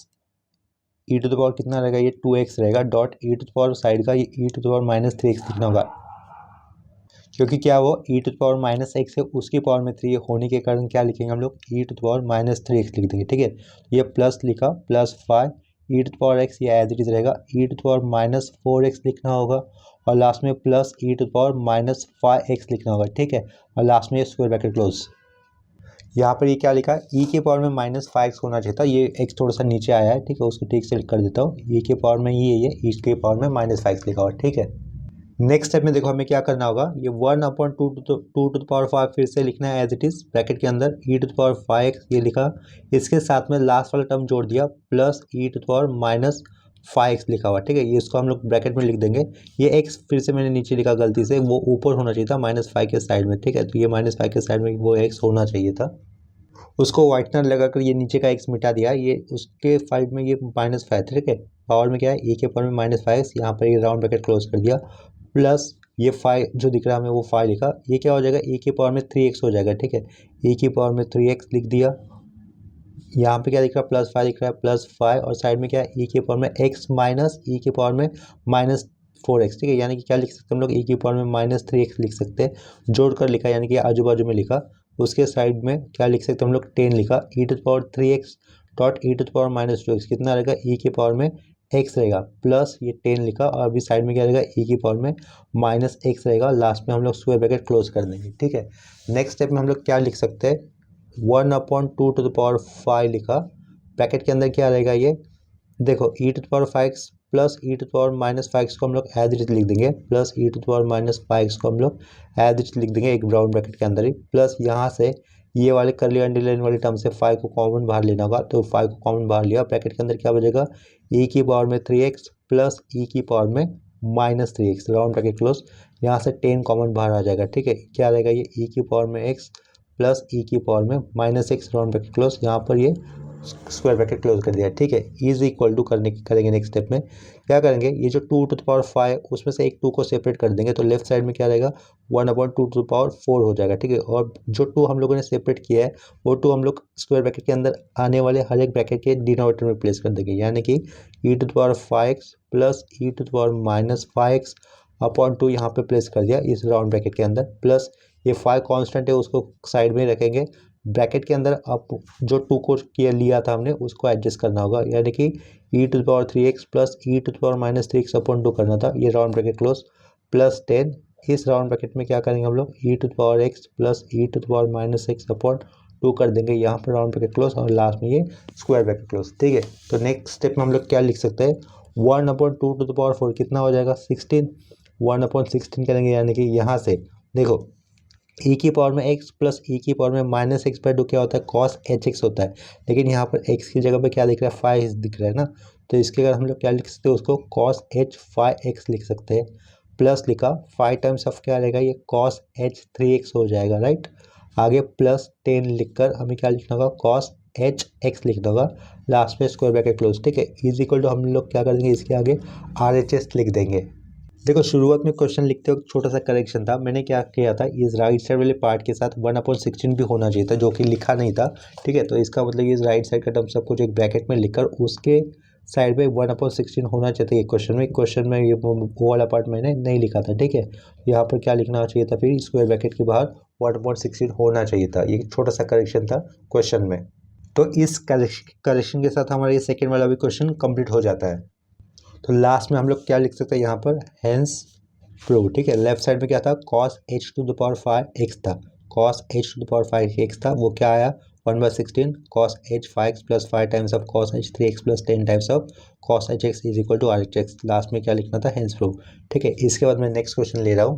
Speaker 1: e to the power कितना रहेगा, ये 2x रहेगा, dot e to the power side का ये e to the power -3x लिखना होगा, क्योंकि क्या वो e to the power -x है उसकी पावर में 3 होने के कारण क्या लिखेंगे हम लोग, ई टू द पावर -3x लिख देंगे, ठीक है। ये प्लस लिखा, +5 ई टू द पावर एक्स, ये एज इट इज रहेगा, e to the power -4x लिखना होगा, और लास्ट में plus e to the power -5x लिखना होगा, ठीक है। और लास्ट में ये स्क्वायर ब्रैकेट क्लोज। यहाँ पर ये क्या लिखा है, ई के पावर में -5x होना चाहिए था, ये एक्स थोड़ा सा नीचे आया है, ठीक है, उसको ठीक से कर देता हूँ। ई के पावर में ये ई के पावर में -5x लिखा हुआ, ठीक है। नेक्स्ट स्टेप में देखो हमें क्या करना होगा, ये 1/2 टू द पावर 5 फिर से लिखना है एज इट इज ब्रैकेट के अंदर, ई टू द पावर 5x ये लिखा, इसके साथ में लास्ट वाला टर्म जोड़ दिया, plus e to the power 5x लिखा हुआ, ठीक है। ये इसको हम लोग ब्रैकेट में लिख देंगे। ये x फिर से मैंने नीचे लिखा गलती से, वो ऊपर होना चाहिए था -5 के साइड में, ठीक है। तो ये -5 के साइड में वो x होना चाहिए था। उसको व्हाइटनर लगाकर ये नीचे का x मिटा दिया, ये उसके साइड में ये -5, ठीक है। पावर में क्या है, e के पावर में -5, यहाँ पर ये राउंड ब्रैकेट क्लोज कर दिया, प्लस ये 5 जो दिख रहा है हमें वो 5 लिखा। ये क्या हो जाएगा, e की पावर में 3x हो जाएगा, ठीक है। e की पावर में 3x लिख दिया। यहाँ पे क्या दिख रहा है, +5 दिख रहा है, +5, और साइड में क्या है, e की पावर में x माइनस e की पावर में -4x, ठीक है। यानी कि क्या लिख सकते हैं हम लोग, e की पावर में -3x लिख सकते हैं, जोड़कर लिखा, यानी कि आजू बाजू में लिखा। उसके साइड में क्या लिख सकते हैं हम लोग, 10 लिखा, e⁻3x डॉट e⁻−2x कितना रहेगा, e की पावर में x रहेगा, प्लस ये 10 लिखा, और अभी साइड में क्या रहेगा, e की पावर में -x रहेगा। लास्ट में हम लोग स्क्वायर ब्रैकेट क्लोज कर देंगे, ठीक है। नेक्स्ट स्टेप में हम लोग क्या लिख सकते हैं, 1/2 लिखा, ब्रैकेट के अंदर क्या रहेगा, ये देखो e⁻5x प्लस e⁻−5x को हम लोग एज इट इज लिख देंगे, प्लस e⁻−5x को हम लोग एज इट इज लिख देंगे एक ब्राउन ब्रैकेट के अंदर ही, प्लस यहाँ से ये वाले कर्ली अंडरलाइन वाली टर्म से 5 को कॉमन बाहर लेना होगा, तो 5 को कॉमन बाहर लिया, ब्रैकेट के अंदर क्या बचेगा, e की पावर में 3x प्लस e की पावर में -3x, राउंड ब्रैकेट क्लोज। यहाँ से 10 कॉमन बाहर आ जाएगा, ठीक है। क्या रहेगा, ये e की पावर में x प्लस e की पावर में -x, राउंड ब्रैकेट क्लोज। यहाँ पर ये स्क्वायर ब्रैकेट क्लोज कर दिया, ठीक है। इज इक्वल टू करेंगे नेक्स्ट स्टेप में क्या करेंगे, ये जो 2⁵ उसमें से एक 2 को सेपरेट कर देंगे, तो लेफ्ट साइड में क्या रहेगा, 1/2 हो जाएगा, ठीक है। और जो 2 हम लोगों ने सेपरेट किया है वो 2 हम लोग स्क्वायर ब्रैकेट के अंदर आने वाले हर एक ब्रैकेट के डिनोमिनेटर में प्लेस कर देंगे, यानी कि e⁵x प्लस e⁻−5x अपॉन 2 यहाँ पे प्लेस कर दिया इस राउंड ब्रैकेट के अंदर, प्लस ये 5 कांस्टेंट है उसको साइड में रखेंगे। ब्रैकेट के अंदर अब जो 2 को किया लिया था हमने उसको एडजस्ट करना होगा, यानी कि e⁻3x प्लस e⁻−3x अपॉन 2 करना था, ये राउंड ब्रैकेट क्लोज, प्लस 10। इस राउंड ब्रैकेट में क्या करेंगे हम लोग, e⁻x प्लस e⁻−x अपॉन 2 कर देंगे, यहाँ पर राउंड ब्रैकेट क्लोज, और लास्ट में ये स्क्वायर ब्रैकेट क्लोज, ठीक है। तो नेक्स्ट स्टेप में हम लोग क्या लिख सकते हैं, 1/2 कितना हो जाएगा, 16, 1/16 करेंगे, यानी कि यहाँ से देखो e की पावर में x प्लस e की पावर में -x/2 क्या होता है, cos hx होता है, लेकिन यहाँ पर x की जगह पे क्या दिख रहा है, 5 दिख रहा है ना, तो इसके अगर हम लोग क्या लिख सकते हैं, उसको cos h 5x लिख सकते हैं, प्लस लिखा 5 टाइम्स ऑफ क्या रहेगा, ये cos h 3x हो जाएगा, राइट। आगे प्लस 10 लिखकर हमें क्या लिखना होगा, cos h x लिखना होगा, लास्ट में स्क्वायर ब्रैकेट क्लोज, ठीक है। इज इक्वल टू हम लोग क्या कर देंगे, इसके आगे RHS लिख देंगे। देखो शुरुआत में क्वेश्चन लिखते वक्त छोटा सा करेक्शन था, मैंने क्या किया था, इस राइट साइड वाले पार्ट के साथ 1/16 भी होना चाहिए था, जो कि लिखा नहीं था, ठीक है। तो इसका मतलब ये राइट साइड का टर्म सब कुछ एक ब्रैकेट में लिखकर उसके साइड में 1/16 होना चाहिए क्वेश्चन में ये वो वाला पार्ट मैंने नहीं लिखा था, ठीक है। यहाँ पर क्या लिखना चाहिए था, फिर स्क्वायर ब्रैकेट के बाहर 1/16 होना चाहिए था, ये छोटा सा करेक्शन था क्वेश्चन में। तो इस करेक्शन के साथ हमारा ये सेकेंड वाला भी क्वेश्चन कंप्लीट हो जाता है। तो लास्ट में हम लोग क्या लिख सकते हैं यहाँ पर, हेंस प्रूव, ठीक है। लेफ्ट साइड में क्या था, cos h⁵x था, cos h⁵x था, वो क्या आया 1/16, cos h 5x plus 5 times of cos h 3x plus 10 times of cos hx is equal to RHS। Last में क्या लिखना था, हेंस प्रूव, ठीक है। इसके बाद मैं नेक्स्ट क्वेश्चन ले रहा हूँ।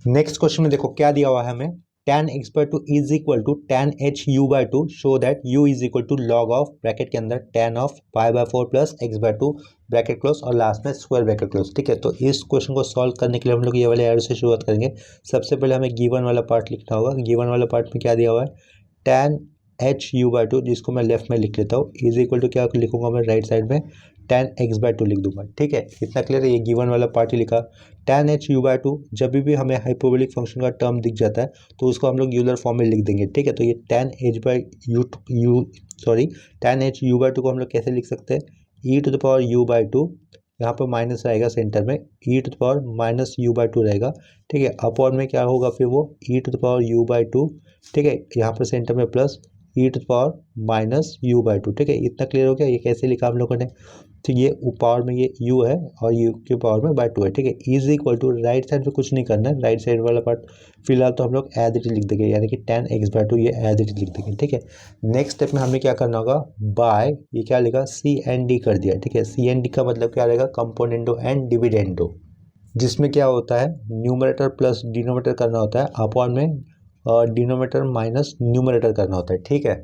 Speaker 1: नेक्स्ट क्वेश्चन में देखो क्या दिया हुआ है हमें, tan x/2 is equal to tan h u/2 show that u is equal to log of bracket के अंदर tan of π/4 plus x/2 bracket close, और लास्ट में स्क्वायर ब्रैकेट क्लोज, ठीक है। तो इस क्वेश्चन को सॉल्व करने के लिए हम लोग ये वाले एरो से शुरुआत करेंगे। सबसे पहले हमें गिवन वाला पार्ट लिखना होगा। गिवन वाला पार्ट में क्या दिया हुआ है, tan h u/2, जिसको मैं लेफ्ट में लिख लेता हूँ, इज इक्वल टू क्या लिखूंगा मैं राइट साइड में, tan x/2 लिख दूंगा, ठीक है। इतना क्लियर है, ये गिवन वाला पार्ट ही लिखा। tan h u/2 जब भी हमें हाइपरबोलिक फंक्शन का टर्म दिख जाता है तो उसको हम लोग यूलर फॉर्म में लिख देंगे, ठीक है। तो ये tan h u/2 को हम लोग कैसे लिख सकते हैं, e⁻u/2, यहाँ पर माइनस रहेगा सेंटर में, e⁻−u/2 रहेगा, ठीक है। अपॉन में क्या होगा फिर वो e⁻u/2, ठीक है, यहाँ पर सेंटर में प्लस e⁻−u/2, ठीक है। इतना क्लियर हो गया, ये कैसे लिखा हम लोगों ने, तो ये पावर में ये u है और u के पावर में /2 है, ठीक है। Is equal to right side पे कुछ नहीं करना है, राइट साइड वाला पार्ट फिलहाल तो हम लोग एज इट इज लिख देंगे, यानी कि tan x/2 ये एज इट इज लिख देंगे, ठीक है। नेक्स्ट स्टेप में हमें क्या करना होगा, बाय ये क्या लिखा, C/D कर दिया, ठीक है। C/D का मतलब क्या रहेगा, कंपोनेंडो एंड डिविडेंडो, जिसमें क्या होता है, न्यूमरेटर प्लस डिनोमिनेटर करना होता है, अपॉन में डिनोमिनेटर माइनस न्यूमरेटर करना होता है, ठीक है।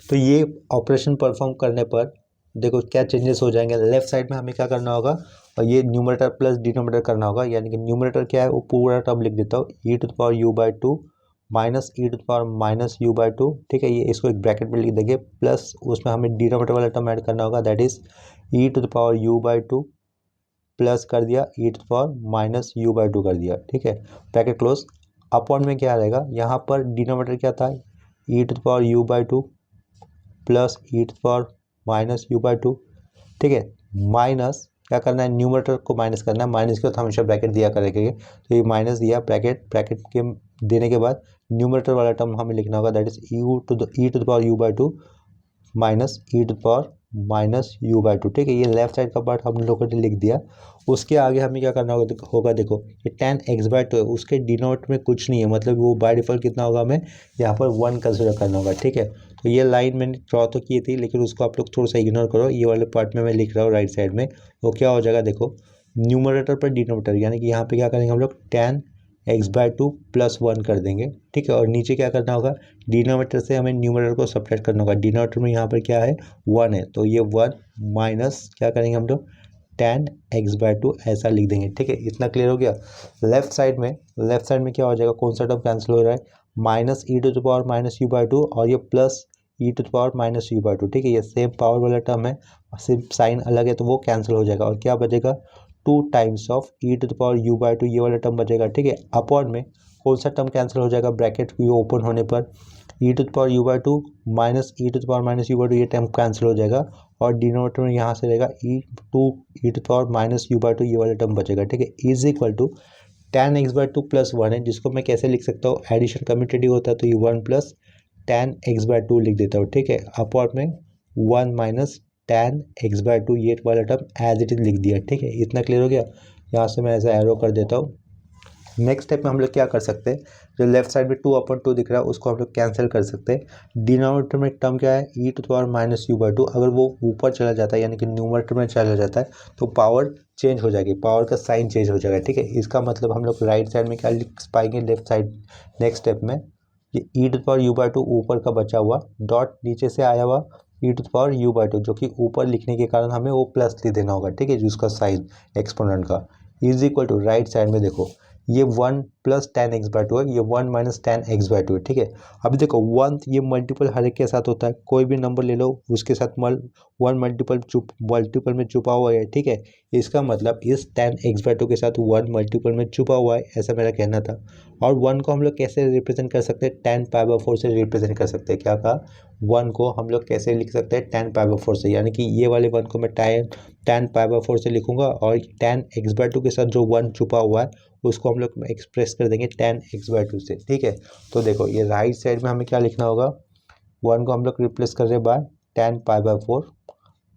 Speaker 1: तो ये ऑपरेशन परफॉर्म करने पर देखो क्या चेंजेस हो जाएंगे। लेफ्ट साइड में हमें क्या करना होगा, और ये न्यूमरेटर प्लस डिनोमिनेटर करना होगा, यानी कि न्यूमरेटर क्या है वो पूरा टर्म लिख देता हूँ, e to the power u by two minus e to the power minus u by two, ठीक है। ये इसको एक ब्रैकेट में लिख देंगे, प्लस उसमें हमें डिनोमिनेटर वाला टर्म ऐड करना होगा, that is e to the power u by two plus कर दिया e to the power minus u by two कर दिया, ठीक है, ब्रैकेट क्लोज। अपॉन में क्या रहेगा, यहाँ पर डिनोमिनेटर क्या था, e to the power u by two plus e to the power minus u by two, ठीक है, माइनस क्या करना है, न्यूमरेटर को माइनस करना है, माइनस के बाद हमेशा ब्रैकेट दिया करेंगे, तो ये माइनस दिया, ब्रैकेट ब्रैकेट के देने के बाद न्यूमरेटर वाला टर्म हमें लिखना होगा, that is e to the power u by two minus e to the power minus u by two, ठीक है। ये लेफ्ट साइड का पार्ट हम लोगों ने लिख दिया। उसके आगे हमें क्या करना होगा, देखो ये tan x बाई टू है, उसके डिनोट में कुछ नहीं है, मतलब वो बाय डिफॉल्ट कितना होगा, हमें यहाँ पर 1 कंसिडर करना होगा, ठीक है। तो ये लाइन मैंने ड्रॉ तो की थी, लेकिन उसको आप लोग थोड़ा सा इग्नोर करो, ये वाले पार्ट में मैं लिख रहा हूँ राइट साइड में। वो क्या हो जाएगा, देखो न्यूमरेटर पर डिनोमिनेटर, यानी कि यहाँ पे क्या करेंगे हम लोग tan x by two plus 1 कर देंगे, ठीक है। और नीचे क्या करना होगा, डिनोमिनेटर से हमें न्यूमरेटर को सब्ट्रैक्ट करना होगा, डिनोमिनेटर में यहाँ पर क्या है 1 है, तो ये 1 माइनस क्या करेंगे हम लोग tan x बाई टू ऐसा लिख देंगे, ठीक है। इतना क्लियर हो गया। लेफ्ट साइड में क्या हो जाएगा, कौन सा टर्म कैंसिल हो रहा है, minus e to the power minus u by two और ये plus e to the power minus u by two, ठीक है। ये सेम पावर वाला टर्म है, सिर्फ साइन अलग है तो वो कैंसिल हो जाएगा, और क्या बचेगा 2 times of e to the power u by two, ये वाला टर्म बचेगा, ठीक है। अपॉन में कौन सा टर्म कैंसिल हो जाएगा, ब्रैकेट ये ओपन होने पर e to the power u by two minus e to the power minus u by two, ये टर्म कैंसिल हो जाएगा, और डिनोमिनेटर में यहाँ से रहेगा e to the power minus u by two, ये वाला टर्म बचेगा, ठीक है। Is equal to tan x by two plus 1 है, जिसको मैं कैसे लिख सकता हूँ, एडिशन कम्यूटेटिव होता है तो ये 1 plus tan x by to लिख देता हूँ, ठीक है। अपॉन में 1 minus tan x by two, ये वाला टर्म एज इट इज लिख दिया, ठीक है। इतना क्लियर हो गया। यहाँ से मैं ऐसा एरो कर देता हूँ। नेक्स्ट स्टेप में हम लोग क्या कर सकते हैं, जो लेफ्ट साइड में 2/2 दिख रहा है उसको हम लोग कैंसिल कर सकते हैं। डिनोमिनेटर में टर्म क्या है, e to the power minus u by two, अगर वो ऊपर चला जाता है यानी कि न्यूमरेटर में चला जाता है तो पावर चेंज हो जाएगी, पावर का साइन चेंज हो जाएगा, ठीक है। इसका मतलब हम लोग राइट साइड में क्या लिख पाएंगे, लेफ्ट साइड नेक्स्ट स्टेप में ये e to the power u by two ऊपर का बचा हुआ डॉट नीचे से आया हुआ e to the power u by two, जो कि ऊपर लिखने के कारण हमें वो प्लस लिख देना होगा, ठीक है, जिसका साइन एक्सपोनेंट का is equal to right side में देखो ये 1 plus tan x by two है, ये 1 minus tan x by two है, ठीक है। अभी देखो 1 ये मल्टीपल हर एक के साथ होता है, कोई भी नंबर ले लो उसके साथ 1 मल्टीपल में छुपा हुआ है, ठीक है। इसका मतलब इस tan x बाई टू के साथ 1 मल्टीपल में छुपा हुआ है, ऐसा मेरा कहना था। और 1 को हम लोग कैसे रिप्रेजेंट कर सकते हैं, tan पाई बाई 4 से रिप्रेजेंट कर सकते हैं। क्या कहा, 1 को हम लोग कैसे लिख सकते हैं, tan पाई बाई 4 से, यानी कि ये वाले 1 को मैं tan पाई बाई 4 से लिखूंगा, और tan x बाई टू के साथ जो 1 छुपा हुआ है उसको हम लोग एक्सप्रेस कर देंगे tan x बाई टू से, ठीक है। तो देखो ये राइट साइड में हमें क्या लिखना होगा, 1 को हम लोग रिप्लेस कर रहे हैं by tan pi by 4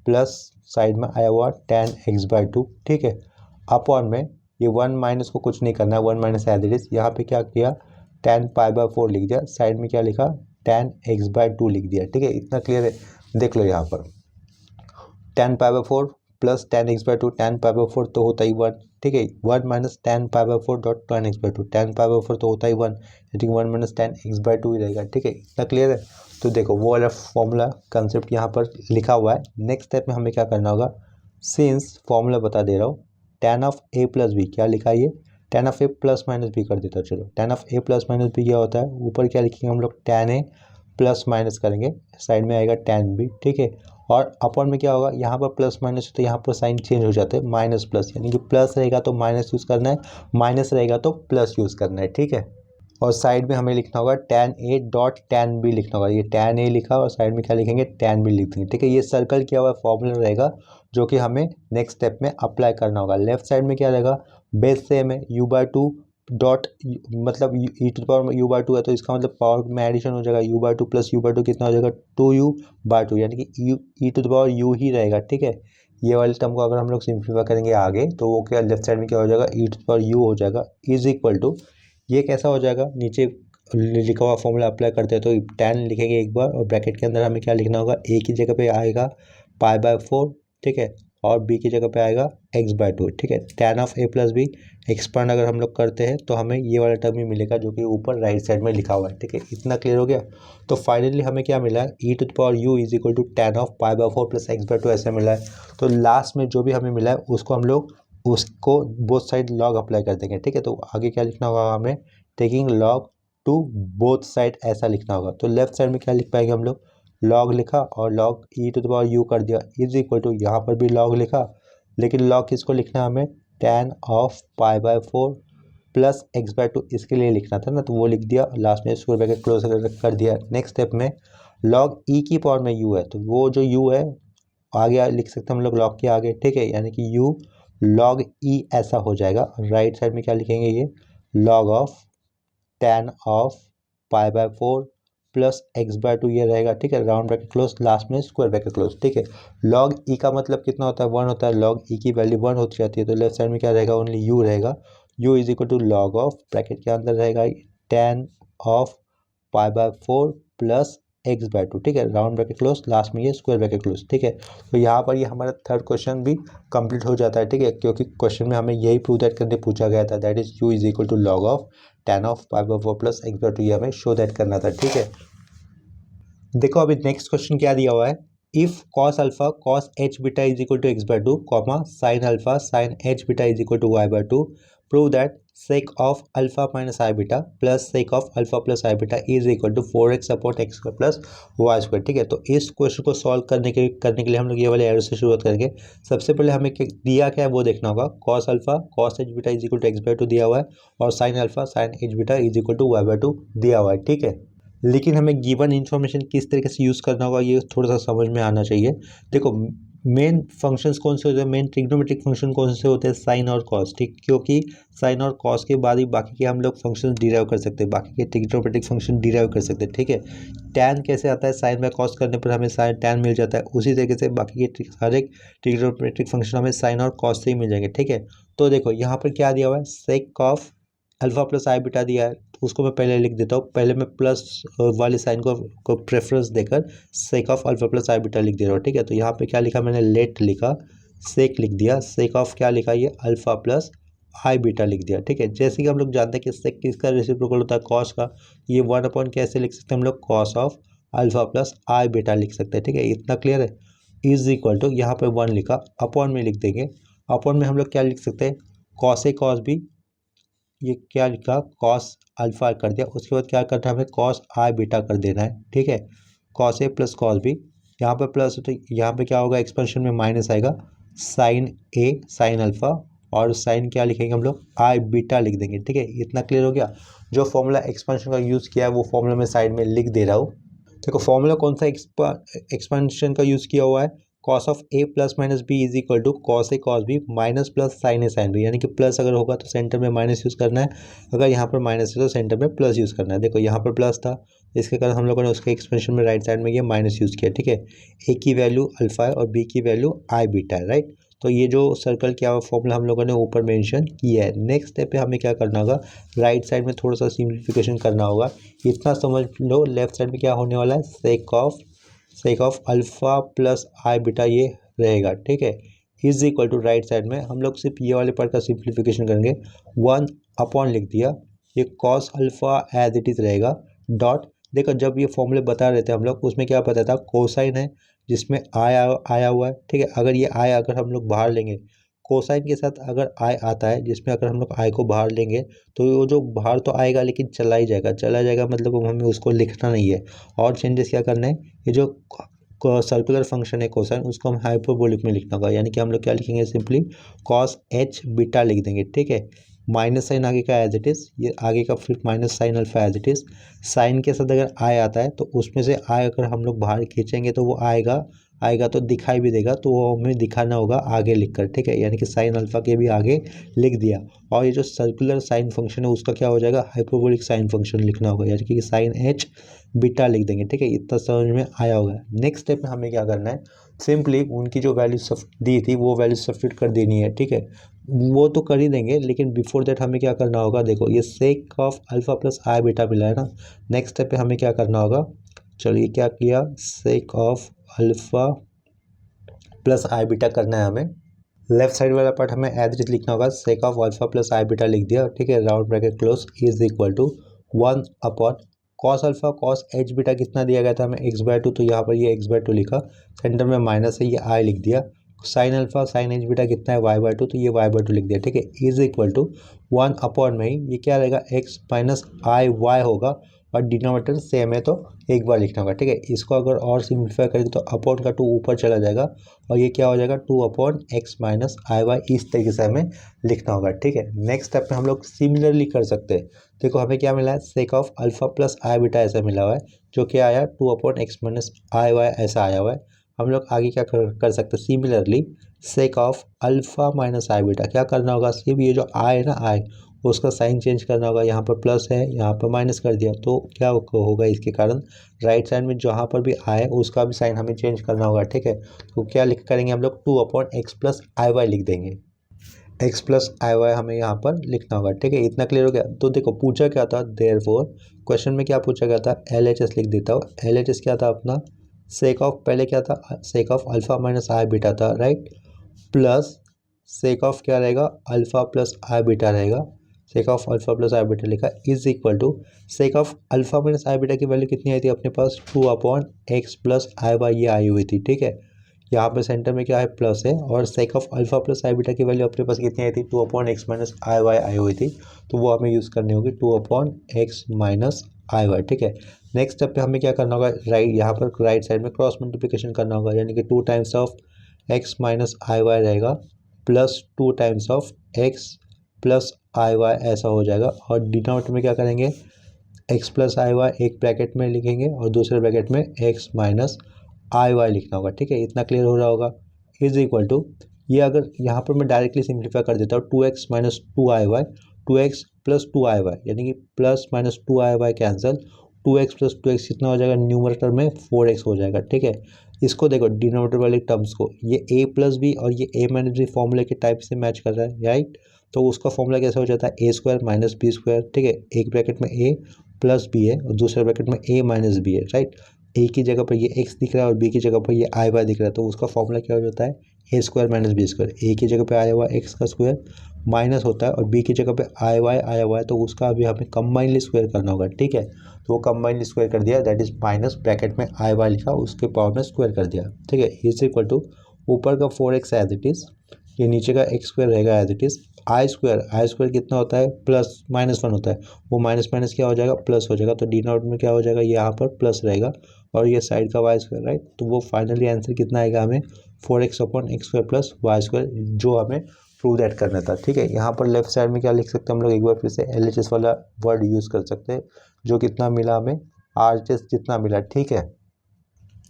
Speaker 1: plus side में आया हुआ tan x बाई टू, ठीक है। अपॉन में ये 1 माइनस को कुछ नहीं करना है, 1 माइनस एज इट इज, यहाँ पे क्या किया tan पाई बाई 4 लिख दिया, साइड में क्या लिखा tan x बाई टू लिख दिया, ठीक है। इतना क्लियर है, देख लो यहाँ पर tan pi by 4 plus tan x by two, tan pi by 4 तो होता ही 1, ठीक है। 1 minus tan pi by 4 dot tan x by two, tan pi by 4 तो होता ही 1, यानी 1 minus tan x by two ही रहेगा, ठीक है। इतना क्लियर है। तो देखो वो वाला फॉर्मूला कंसेप्ट यहाँ पर लिखा हुआ है। नेक्स्ट स्टेप में हमें क्या करना होगा, सिंस फॉर्मूला बता दे रहा हूँ, tan of a plus b, क्या लिखा है ये tan of a plus minus b कर देता हूँ। चलो tan of a plus minus b क्या होता है, ऊपर क्या लिखेंगे हम लोग tan a प्लस माइनस करेंगे, साइड में आएगा tan b, ठीक है। और अपॉन में क्या होगा, यहाँ पर प्लस माइनस तो यहाँ पर साइन चेंज हो जाते हैं, माइनस प्लस, यानी कि प्लस रहेगा तो माइनस यूज़ करना है, माइनस रहेगा तो प्लस यूज़ करना है, ठीक है। और साइड में हमें लिखना होगा tan a dot tan b लिखना होगा, ये tan a लिखा और साइड में क्या लिखेंगे tan b लिख देंगे, ठीक है। ये सर्कल किया हुआ फॉर्मूला रहेगा जो कि हमें नेक्स्ट स्टेप में अप्लाई करना होगा। लेफ्ट साइड में क्या रहेगा, बेस सेम है, u बाई टू डॉट मतलब e to power u by two है, तो इसका मतलब पावर में एडिशन हो जाएगा, u by two plus you by to कितना हो जाएगा 2u बाई टू, यानी कि ई टू पावर यू ही रहेगा, ठीक है। ये वाले टर्म को अगर हम लोग सिंप्लीफाई करेंगे आगे तो वो क्या लेफ्ट साइड में क्या हो जाएगा, ई टू पावर यू हो जाएगा, इज इक्वल टू ये कैसा हो जाएगा, नीचे लिखा हुआ फॉर्मूला अप्लाई करते हैं तो tan लिखेंगे एक बार, और ब्रैकेट के अंदर हमें क्या लिखना होगा, एक ही जगह पे आएगा पाई बाय 4, ठीक है। और बी की जगह पे आएगा x/2, ठीक है। tan of a plus b expand अगर हम लोग करते हैं तो हमें ये वाला टर्म ही मिलेगा जो कि ऊपर राइट साइड में लिखा हुआ है, ठीक है। इतना क्लियर हो गया। तो फाइनली हमें क्या मिला है, e⁻u is equal to tan of π/4 plus x/2 ऐसे मिला है। तो लास्ट में जो भी हमें मिला है उसको हम लोग उसको बोथ साइड लॉग अप्लाई कर देंगे, ठीक है। तो आगे क्या लिखना होगा हमें, taking log to both side ऐसा लिखना होगा। तो लेफ्ट साइड में क्या लिख पाएंगे हम लोग, लॉग लिखा और लॉग e⁻u कर दिया इज इक्वल टू, यहाँ पर भी लॉग लिखा, लेकिन लॉग किसको लिखना है हमें, tan ऑफ π/4 प्लस x/2 इसके लिए लिखना था ना, तो वो लिख दिया, लास्ट में स्क्वायर ब्रैकेट क्लोज कर दिया। नेक्स्ट स्टेप में लॉग e की पावर में u है, तो वो जो u है आगे लिख सकते हैं हम लोग लॉग के आगे, ठीक है, यानी कि u लॉग e ऐसा हो जाएगा। राइट साइड में क्या लिखेंगे, ये log of tan of π/4 plus x/2 ये रहेगा, ठीक है, राउंड ब्रैकेट क्लोज, लास्ट में स्क्वायर ब्रैकेट क्लोज, ठीक है। लॉग ई का मतलब कितना होता है, 1 होता है, लॉग ई की वैल्यू 1 होती जाती है, तो लेफ्ट साइड में क्या रहेगा, ओनली यू रहेगा। U is equal to log of bracket के अंदर रहेगा tan ऑफ π/4 प्लस x/2, ठीक है, राउंड ब्रैकेट क्लोज, लास्ट में ये स्क्वायर ब्रैकेट क्लोज, ठीक है। तो यहाँ पर ये हमारा थर्ड क्वेश्चन भी कंप्लीट हो जाता है, ठीक है, क्योंकि क्वेश्चन में हमें यही प्रूव दैट करने पूछा गया था, that is u is equal to log of tan of π/4 plus x/2, ये हमें शो दैट करना था, ठीक है। देखो अभी नेक्स्ट क्वेश्चन क्या दिया हुआ है, if cos alpha cos h beta is equal to x/2 comma sin alpha sin h beta is equal to y/2, prove that sec of alpha minus i beta plus sec of alpha plus i beta is equal to 4x upon x square plus y square, ठीक है। तो इस question को solve करने के लिए हम लोग ये वाले एरो से शुरुआत करेंगे। सबसे पहले हमें दिया क्या है वो देखना होगा, cos alpha cos h beta is equal to x/2 दिया हुआ है और sin alpha sin h beta is equal to y/2 दिया हुआ है, ठीक है। लेकिन हमें गिवन इन्फॉर्मेशन किस तरीके से यूज़ करना होगा ये थोड़ा सा समझ में आना चाहिए। देखो मेन फंक्शंस कौन से होते हैं, मेन ट्रिग्नोमेट्रिक फंक्शन कौन से होते हैं, साइन और कॉस, ठीक, क्योंकि साइन और कॉस के बाद ही बाकी के हम लोग फंक्शन डिराइव कर सकते हैं, बाकी के ट्रिग्नोमेट्रिक फंक्शन डिराइव कर सकते हैं, ठीक है। टैन कैसे आता है, साइन बाय कॉस करने पर हमें साइन टैन मिल जाता है, उसी तरीके से बाकी के हर एक ट्रिग्नोमेट्रिक फंक्शन हमें साइन और कॉस से ही मिल जाएंगे, ठीक है। तो देखो यहाँ पर क्या दिया हुआ है, sec of alpha plus i beta दिया है, तो उसको मैं पहले लिख देता हूँ, पहले मैं प्लस वाली साइन को प्रेफरेंस देकर सेक of alpha plus i beta लिख दे रहा हूँ, ठीक है। तो यहाँ पे क्या लिखा मैंने, लेट लिखा, सेक लिख दिया, सेक ऑफ क्या लिखा, ये अल्फा प्लस आई बीटा लिख दिया, ठीक है। जैसे कि हम लोग जानते हैं कि सेक किसका रेसिप्रोकल होता है, कॉस का, ये 1 कैसे लिख सकते हैं हम लोग, cos of alpha plus i beta लिख सकते हैं, ठीक है। इतना क्लियर है। इज इक्वल टू यहाँ पे 1 लिखा, अपॉन में लिख देंगे, अपॉन में हम लोग क्या लिख सकते हैं, कॉस ए कॉस बी, ये क्या लिखा, कॉस अल्फा कर दिया, उसके बाद क्या करना है हमें, कॉस आई बीटा कर देना है, ठीक है। Cos A plus cos B, यहाँ पे प्लस तो यहाँ पे क्या होगा, एक्सपेंशन में माइनस आएगा, साइन ए साइन अल्फा और साइन क्या लिखेंगे हम लोग, आई बीटा लिख देंगे, ठीक है। इतना क्लियर हो गया। जो फॉर्मूला एक्सपेंशन का यूज़ किया है वो फॉर्मूला मैं साइड में लिख दे रहा हूँ। देखो फॉर्मूला कौन सा एक्सपेंशन का यूज़ किया हुआ है, cos of a plus minus b is equal to cos a cos b minus plus sine a sine b, यानी कि प्लस अगर होगा तो सेंटर में माइनस यूज़ करना है, अगर यहाँ पर माइनस है तो सेंटर में प्लस यूज़ करना है। देखो यहाँ पर प्लस था, इसके कारण हम लोगों ने उसके एक्सपेंशन में राइट साइड में ये माइनस यूज़ किया, ठीक है। ए की वैल्यू अल्फा है और बी की वैल्यू आई बीटा है, राइट। तो ये जो सर्कल किया हुआ फॉर्मूला हम लोगों ने ऊपर मेंशन किया है। नेक्स्ट स्टेप पे हमें क्या करना होगा, राइट साइड में थोड़ा सा सिंप्लीफिकेशन करना होगा। इतना समझ लो, लेफ्ट साइड में क्या होने वाला है, sec of alpha plus i beta ये रहेगा, ठीक है। Is equal to right side में हम लोग सिर्फ ये वाले पार्ट का सिंप्लीफिकेशन करेंगे, 1 अपॉन लिख दिया, ये cos alpha as it is रहेगा, डॉट, देखो जब ये फॉर्मूले बता रहे थे हम लोग उसमें क्या पता था, कोसाइन है जिसमें आया हुआ है, ठीक है। अगर ये आई अगर हम लोग बाहर लेंगे, कोसाइन के साथ अगर आई आता है जिसमें अगर हम लोग आई को बाहर लेंगे तो वो जो बाहर तो आएगा लेकिन चला जाएगा मतलब हमें उसको लिखना नहीं है, और चेंजेस क्या करना है, ये जो सर्कुलर फंक्शन है कोसाइन उसको हम हाइपरबोलिक में लिखना होगा, यानी कि हम लोग क्या लिखेंगे, सिंपली कॉस एच बीटा लिख देंगे, ठीक है। माइनस साइन आगे का एज इट इज़, ये आगे का फिर minus sine alpha as it is, sine के साथ अगर आई आता है तो उसमें से आई अगर हम लोग बाहर खींचेंगे तो वो आएगा तो दिखाई भी देगा, तो वो हमें दिखाना होगा आगे लिखकर, ठीक है, यानी कि साइन अल्फा के भी आगे लिख दिया। और ये जो सर्कुलर साइन फंक्शन है उसका क्या हो जाएगा, हाइपरबोलिक साइन फंक्शन लिखना होगा, यानी कि साइन एच बीटा लिख देंगे, ठीक है। इतना समझ में आया होगा। नेक्स्ट स्टेप में हमें क्या करना है, सिंपली उनकी जो वैल्यू दी थी वो वैल्यू सब्स्टिट्यूट कर देनी है, ठीक है। वो तो कर ही देंगे लेकिन बिफोर दैट हमें क्या करना होगा, देखो ये सेक of alpha plus i beta मिला है ना, नेक्स्ट स्टेप पे हमें क्या करना होगा, चलिए क्या किया, sec of alpha plus i beta करना है हमें। लेफ्ट साइड वाला पार्ट हमें एज इट इज लिखना होगा, sec of alpha plus i beta लिख दिया, ठीक है, round bracket close is equal to 1 upon cos alpha cos h beta कितना दिया गया था हमें x/2, तो यहाँ पर ये x/2 लिखा, सेंटर में माइनस है ये i लिख दिया, sine alpha sine h beta कितना है y/2, तो ये y/2 लिख दिया, ठीक है, इज इक्वल टू 1 अपॉन में ही ये क्या रहेगा x माइनस आई वाई होगा, और डिनोमिनेटर सेम है तो एक बार लिखना होगा, ठीक है। इसको अगर और सिंप्लीफाई करेंगे तो अपॉन का 2 ऊपर चला जाएगा और ये क्या हो जाएगा 2 upon x minus i Y, इस तरीके से हमें लिखना होगा, ठीक है। नेक्स्ट स्टेप में हम लोग सिमिलरली कर सकते हैं। देखो हमें क्या मिला है, sec of alpha plus i beta ऐसा मिला हुआ है, जो क्या आया 2 upon x minus i y ऐसा आया हुआ है। हम लोग आगे क्या कर सकते हैं, similarly sec of alpha minus i beta क्या करना होगा, सिर्फ ये जो आई है ना आई, उसका साइन चेंज करना होगा, यहाँ पर प्लस है यहाँ पर माइनस कर दिया, तो क्या होगा इसके कारण राइट साइड में जहाँ पर भी आए उसका भी साइन हमें चेंज करना होगा, ठीक है। तो क्या लिख करेंगे हम लोग 2 upon x plus i Y लिख देंगे, एक्स प्लस आई वाई हमें यहाँ पर लिखना होगा, ठीक है। इतना क्लियर हो गया। तो देखो पूछा क्या था, देयरफॉर क्वेश्चन में क्या पूछा गया था, LHS लिख देता हूँ। LHS क्या था अपना, सेक ऑफ, पहले क्या था sec of alpha minus i beta था, राइट, प्लस सेक ऑफ क्या रहेगा अल्फा प्लस आई बीटा रहेगा, sec of alpha plus i beta लिखा, is equal to sec of alpha minus i beta की value कितनी आई थी अपने पास 2 upon x plus i y, ये आई हुई थी, ठीक है। यहाँ पे सेंटर में क्या है प्लस है, और सेक of alpha plus i beta की वैल्यू अपने पास कितनी आई थी 2 upon x minus i Y आई हुई थी, तो वो हमें यूज़ करनी होगी 2 upon x minus i Y, ठीक है। नेक्स्ट स्टेप पे हमें क्या करना होगा, राइट यहाँ पर राइट साइड में क्रॉस मल्टीप्लिकेशन करना होगा, यानी कि 2 times of x minus i y रहेगा plus 2 times of x plus i y ऐसा हो जाएगा, और डिनोमिनेटर में क्या करेंगे एक्स प्लस आई वाई एक ब्रैकेट में लिखेंगे और दूसरे ब्रैकेट में एक्स माइनस आई वाई लिखना होगा, ठीक है। इतना क्लियर हो रहा होगा। इज इक्वल टू ये अगर यहाँ पर मैं डायरेक्टली सिंप्लीफाई कर देता हूँ 2x minus 2i y, 2x plus 2i y, यानी कि plus minus 2i y cancel, 2x plus 2x कितना हो जाएगा, न्यूमरेटर में 4x हो जाएगा, ठीक है। इसको देखो डिनोमिनेटर वाले टर्म्स को, ये a प्लस बी और ये a माइनस बी फॉर्मूले के टाइप से मैच कर रहा है, राइट। तो उसका फॉर्मूला कैसे हो जाता है, a square minus b square, ठीक है। एक ब्रैकेट में a प्लस बी है और दूसरे ब्रैकेट में a माइनस बी है, राइट। ए की जगह पर ये x दिख रहा है और बी की जगह पर ये आई वाई दिख रहा है, तो उसका फॉर्मूला क्या हो जाता है ए स्क्वायर माइनस बी स्क्वायर। ए की जगह पे आया हुआ एक्स का स्क्वायर माइनस होता है और बी की जगह पे आई वाई आया हुआ है, तो उसका अभी हमें कंबाइनली स्क्वायर करना होगा, ठीक है। तो वो कंबाइनली स्क्वायर कर दिया, दैट इज माइनस ब्रैकेट में आई वाई लिखा, उसके पावर में स्क्वायर कर दिया, ठीक है। इज इक्वल टू ऊपर का 4x एज इट इज़, ये नीचे का एक्स स्क्वायर रहेगा as it is, i square कितना होता है प्लस माइनस 1 होता है, वो माइनस माइनस क्या हो जाएगा प्लस हो जाएगा, तो डी नॉट में क्या हो जाएगा यहाँ पर प्लस रहेगा और ये साइड का वाई स्क्वायर, राइट। तो वो फाइनली आंसर कितना आएगा हमें 4x upon x square plus y square, जो हमें प्रूव दैट करना था, ठीक है। यहाँ पर लेफ्ट साइड में क्या लिख सकते हैं हम लोग, एक बार फिर से LHS वाला वर्ड यूज़ कर सकते हैं, जो कितना मिला हमें RHS जितना मिला, ठीक है।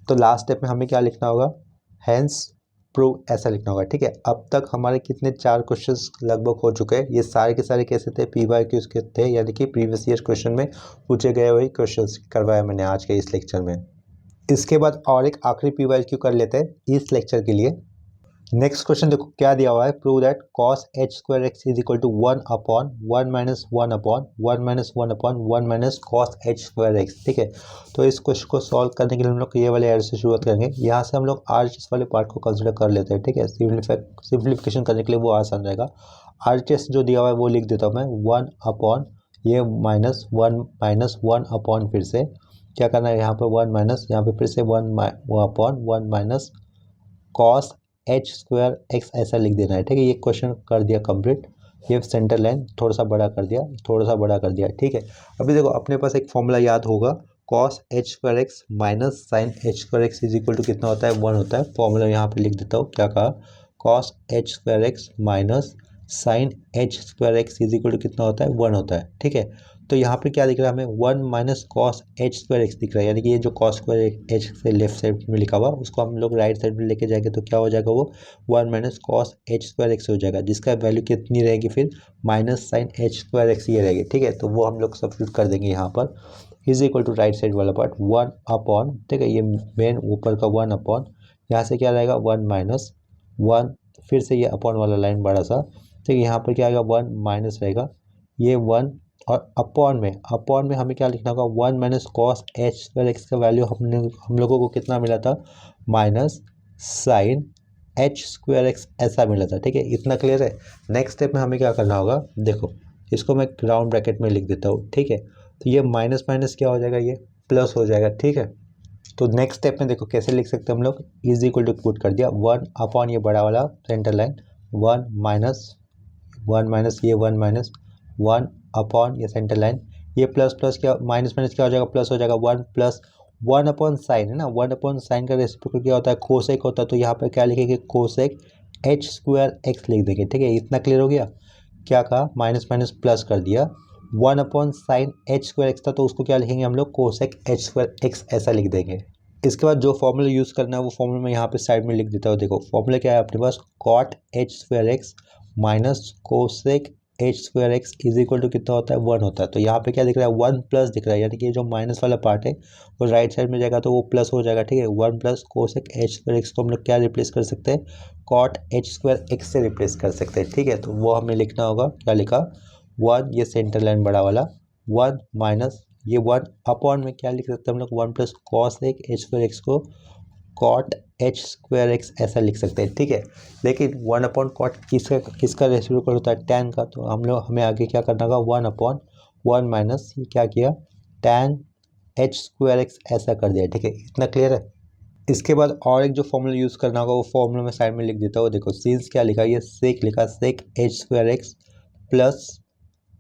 Speaker 1: तो लास्ट स्टेप में हमें क्या लिखना होगा, हैंस प्रूव ऐसा लिखना होगा, ठीक है। अब तक हमारे कितने 4 क्वेश्चंस लगभग हो चुके हैं, ये सारे के सारे कैसे थे PYQs के थे, यानी कि प्रीवियस ईयर क्वेश्चन में पूछे गए वही क्वेश्चंस करवाया मैंने आज के इस लेक्चर में। इसके बाद और एक आखिरी PYQ कर लेते हैं इस लेक्चर के लिए। नेक्स्ट क्वेश्चन देखो क्या दिया हुआ है, prove that cos h square x is equal to 1 upon 1 minus 1 upon 1 minus 1 upon 1 minus cos h square x, ठीक है। तो इस क्वेश्चन को सॉल्व करने के लिए हम लोग ये वाले एरर से शुरुआत करेंगे, यहाँ से हम लोग RHS वाले पार्ट को कंसिडर कर लेते हैं, ठीक है। सिंप्लीफिकेशन करने के लिए वो आसान रहेगा। RHS जो दिया हुआ है वो लिख देता हूँ मैं 1 अपॉन ये माइनस वन अपॉन, फिर से क्या करना है यहाँ पर 1 माइनस, यहाँ पे फिर से 1 upon 1 minus cos h square x ऐसा लिख देना है, ठीक है। ये क्वेश्चन कर दिया कंप्लीट, ये सेंटर लाइन थोड़ा सा बड़ा कर दिया, थोड़ा सा बड़ा कर दिया, ठीक है। अभी देखो अपने पास एक फॉर्मूला याद होगा, cos h square x minus sine h square x is equal to कितना होता है 1 होता है। फॉर्मूला यहाँ पे लिख देता हूँ, क्या कहा, cos h square x minus sine h square x is equal to कितना होता है 1 होता है, ठीक है। तो यहाँ पे क्या दिख रहा है हमें 1 minus cos h square x दिख रहा है, यानी कि ये जो कॉस स्क्वायर एच से लेफ्ट साइड में लिखा हुआ उसको हम लोग राइट साइड में लेके जाएंगे, तो क्या हो जाएगा वो 1 minus cos h square x हो जाएगा, जिसका वैल्यू कितनी रहेगी फिर minus sine h square x ये रहेगी, ठीक है। तो वो हम लोग सब्स्टिट्यूट कर देंगे यहाँ पर, is equal to right side वाला पार्ट 1 अपॉन, ठीक है, ये मेन ऊपर का 1 अपॉन, यहाँ से क्या रहेगा 1 माइनस 1, फिर से ये अपॉन वाला लाइन बड़ा सा, ठीक है। यहाँ पर क्या आएगा 1 माइनस रहेगा ये 1, और अपॉन में हमें क्या लिखना होगा 1 minus cos h square x का वैल्यू हम लोगों को कितना मिला था minus sine h square x ऐसा मिला था। ठीक है, इतना क्लियर है। नेक्स्ट स्टेप में हमें क्या करना होगा, देखो इसको मैं राउंड ब्रैकेट में लिख देता हूँ। ठीक है, तो ये माइनस माइनस क्या हो जाएगा, ये प्लस हो जाएगा। ठीक है, तो नेक्स्ट स्टेप में देखो कैसे लिख सकते हैं हम लोग, इज इक्वल टू पुट कर दिया 1 अपॉन ये बड़ा वाला सेंटर लाइन 1 माइनस ये 1 माइनस 1 अपॉन ये सेंटर लाइन, ये प्लस प्लस क्या माइनस माइनस क्या हो जाएगा, प्लस हो जाएगा 1 प्लस 1 अपॉन साइन है ना, 1 अपॉन साइन का रेसिप्रोकल क्या होता है, कोसेक होता है। तो यहाँ पर क्या लिखेंगे, कोसेक एच स्क्वायर एक्स लिख देंगे। ठीक है, इतना क्लियर हो गया। क्या कहा, माइनस माइनस प्लस कर दिया, 1 upon sine h square x था तो उसको क्या लिखेंगे हम लोग, कोसेक एच स्क्वायर एक्स ऐसा लिख देंगे। इसके बाद जो फॉर्मूला यूज़ करना है वो फॉर्मूला मैं यहाँ पे साइड में लिख देता हूँ। देखो फॉर्मूला क्या है अपने पास, cot h square x minus cosec h square x is equal to कितना होता है, 1 होता है। तो यहाँ पे क्या दिख रहा है, 1 प्लस दिख रहा है, यानी कि जो माइनस वाला पार्ट है वो राइट साइड में जाएगा तो वो प्लस हो जाएगा। ठीक है, 1 plus cosec h square x को हम लोग क्या रिप्लेस कर सकते हैं, कॉट एच स्क्वायर एक्स से रिप्लेस कर सकते हैं। ठीक है, तो वो हमें लिखना होगा, क्या लिखा, 1 ये सेंटर लाइन बड़ा वाला 1 माइनस ये 1 अपॉन में क्या लिख सकते हैं हम लोग, 1 प्लस कॉस एक एच स्क्वायर एक्स को कॉट एच स्क्वायर एक्स ऐसा लिख सकते हैं। ठीक है, लेकिन 1 अपॉन कॉट किसका रेसिप्रोकल होता है, टैन का। तो हमें आगे क्या करना होगा, 1 अपॉन 1 माइनस ये क्या किया, टैन एच स्क्वायर एक्स ऐसा कर दिया। ठीक है, इतना क्लियर है। इसके बाद और एक जो फॉर्मूला यूज़ करना होगा वो फॉर्मूला मैं साइड में लिख देता हूँ। देखो सिंस क्या लिखा, ये सेक लिखा, sec h square x plus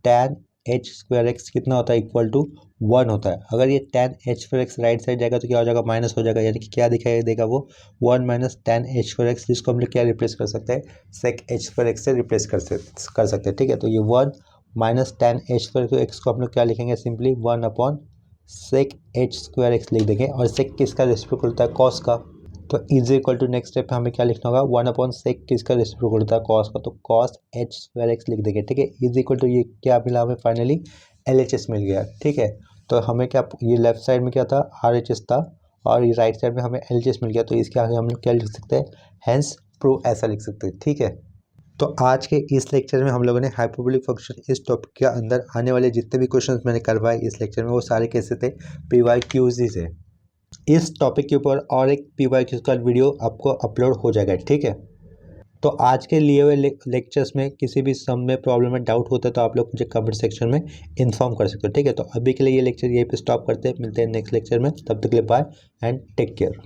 Speaker 1: tan h square x कितना होता है, इक्वल टू 1 होता है। अगर ये tan h square x right side जाएगा तो क्या हो जाएगा, माइनस हो जाएगा, यानी कि क्या दिखाई देगा वो 1 minus tan h square x, जिसको हम लोग क्या रिप्लेस कर सकते हैं, सेक एच स्क्वायर एक्स से रिप्लेस कर सकते हैं। ठीक है, तो ये 1 minus tan h square x को हम लोग क्या लिखेंगे, simply 1 upon sec h square x लिख देंगे। और सेक किसका रेसिप्रोकल होता है, कॉस का। तो is equal to next step हमें क्या लिखना होगा, 1 अपॉन सेक किसका रेसिप्रोकल होता है, कॉस का। तो कॉस एच स्क्वायर एक्स लिख देंगे। ठीक है, इज इक्वल टू ये क्या मिला हमें, फाइनली एल एच एस मिल गया। ठीक है, तो हमें क्या, ये लेफ्ट साइड में क्या था, आर एच एस था और ये राइट साइड में हमें एल एच एस मिल गया। तो इसके आगे हम लोग क्या लिख सकते हैं, हैंस प्रूव ऐसा लिख सकते हैं। ठीक है, तो आज के इस लेक्चर में हम लोगों ने हाइपरबोलिक फंक्शन इस टॉपिक के अंदर आने वाले जितने भी क्वेश्चंस मैंने करवाए इस लेक्चर में वो सारे कैसे थे, पी वाई क्यूज ही से। इस टॉपिक के ऊपर और एक पी वाई क्यूज का वीडियो आपको अपलोड हो जाएगा। ठीक है, तो आज के लिए हुए लेक्चर्स में किसी भी सम में प्रॉब्लम में डाउट होता है तो आप लोग मुझे कमेंट सेक्शन में इन्फॉर्म कर सकते हो। ठीक है, तो अभी के लिए ये लेक्चर यहीं पे स्टॉप करते हैं, मिलते हैं नेक्स्ट लेक्चर में, तब तक के लिए बाय एंड टेक केयर।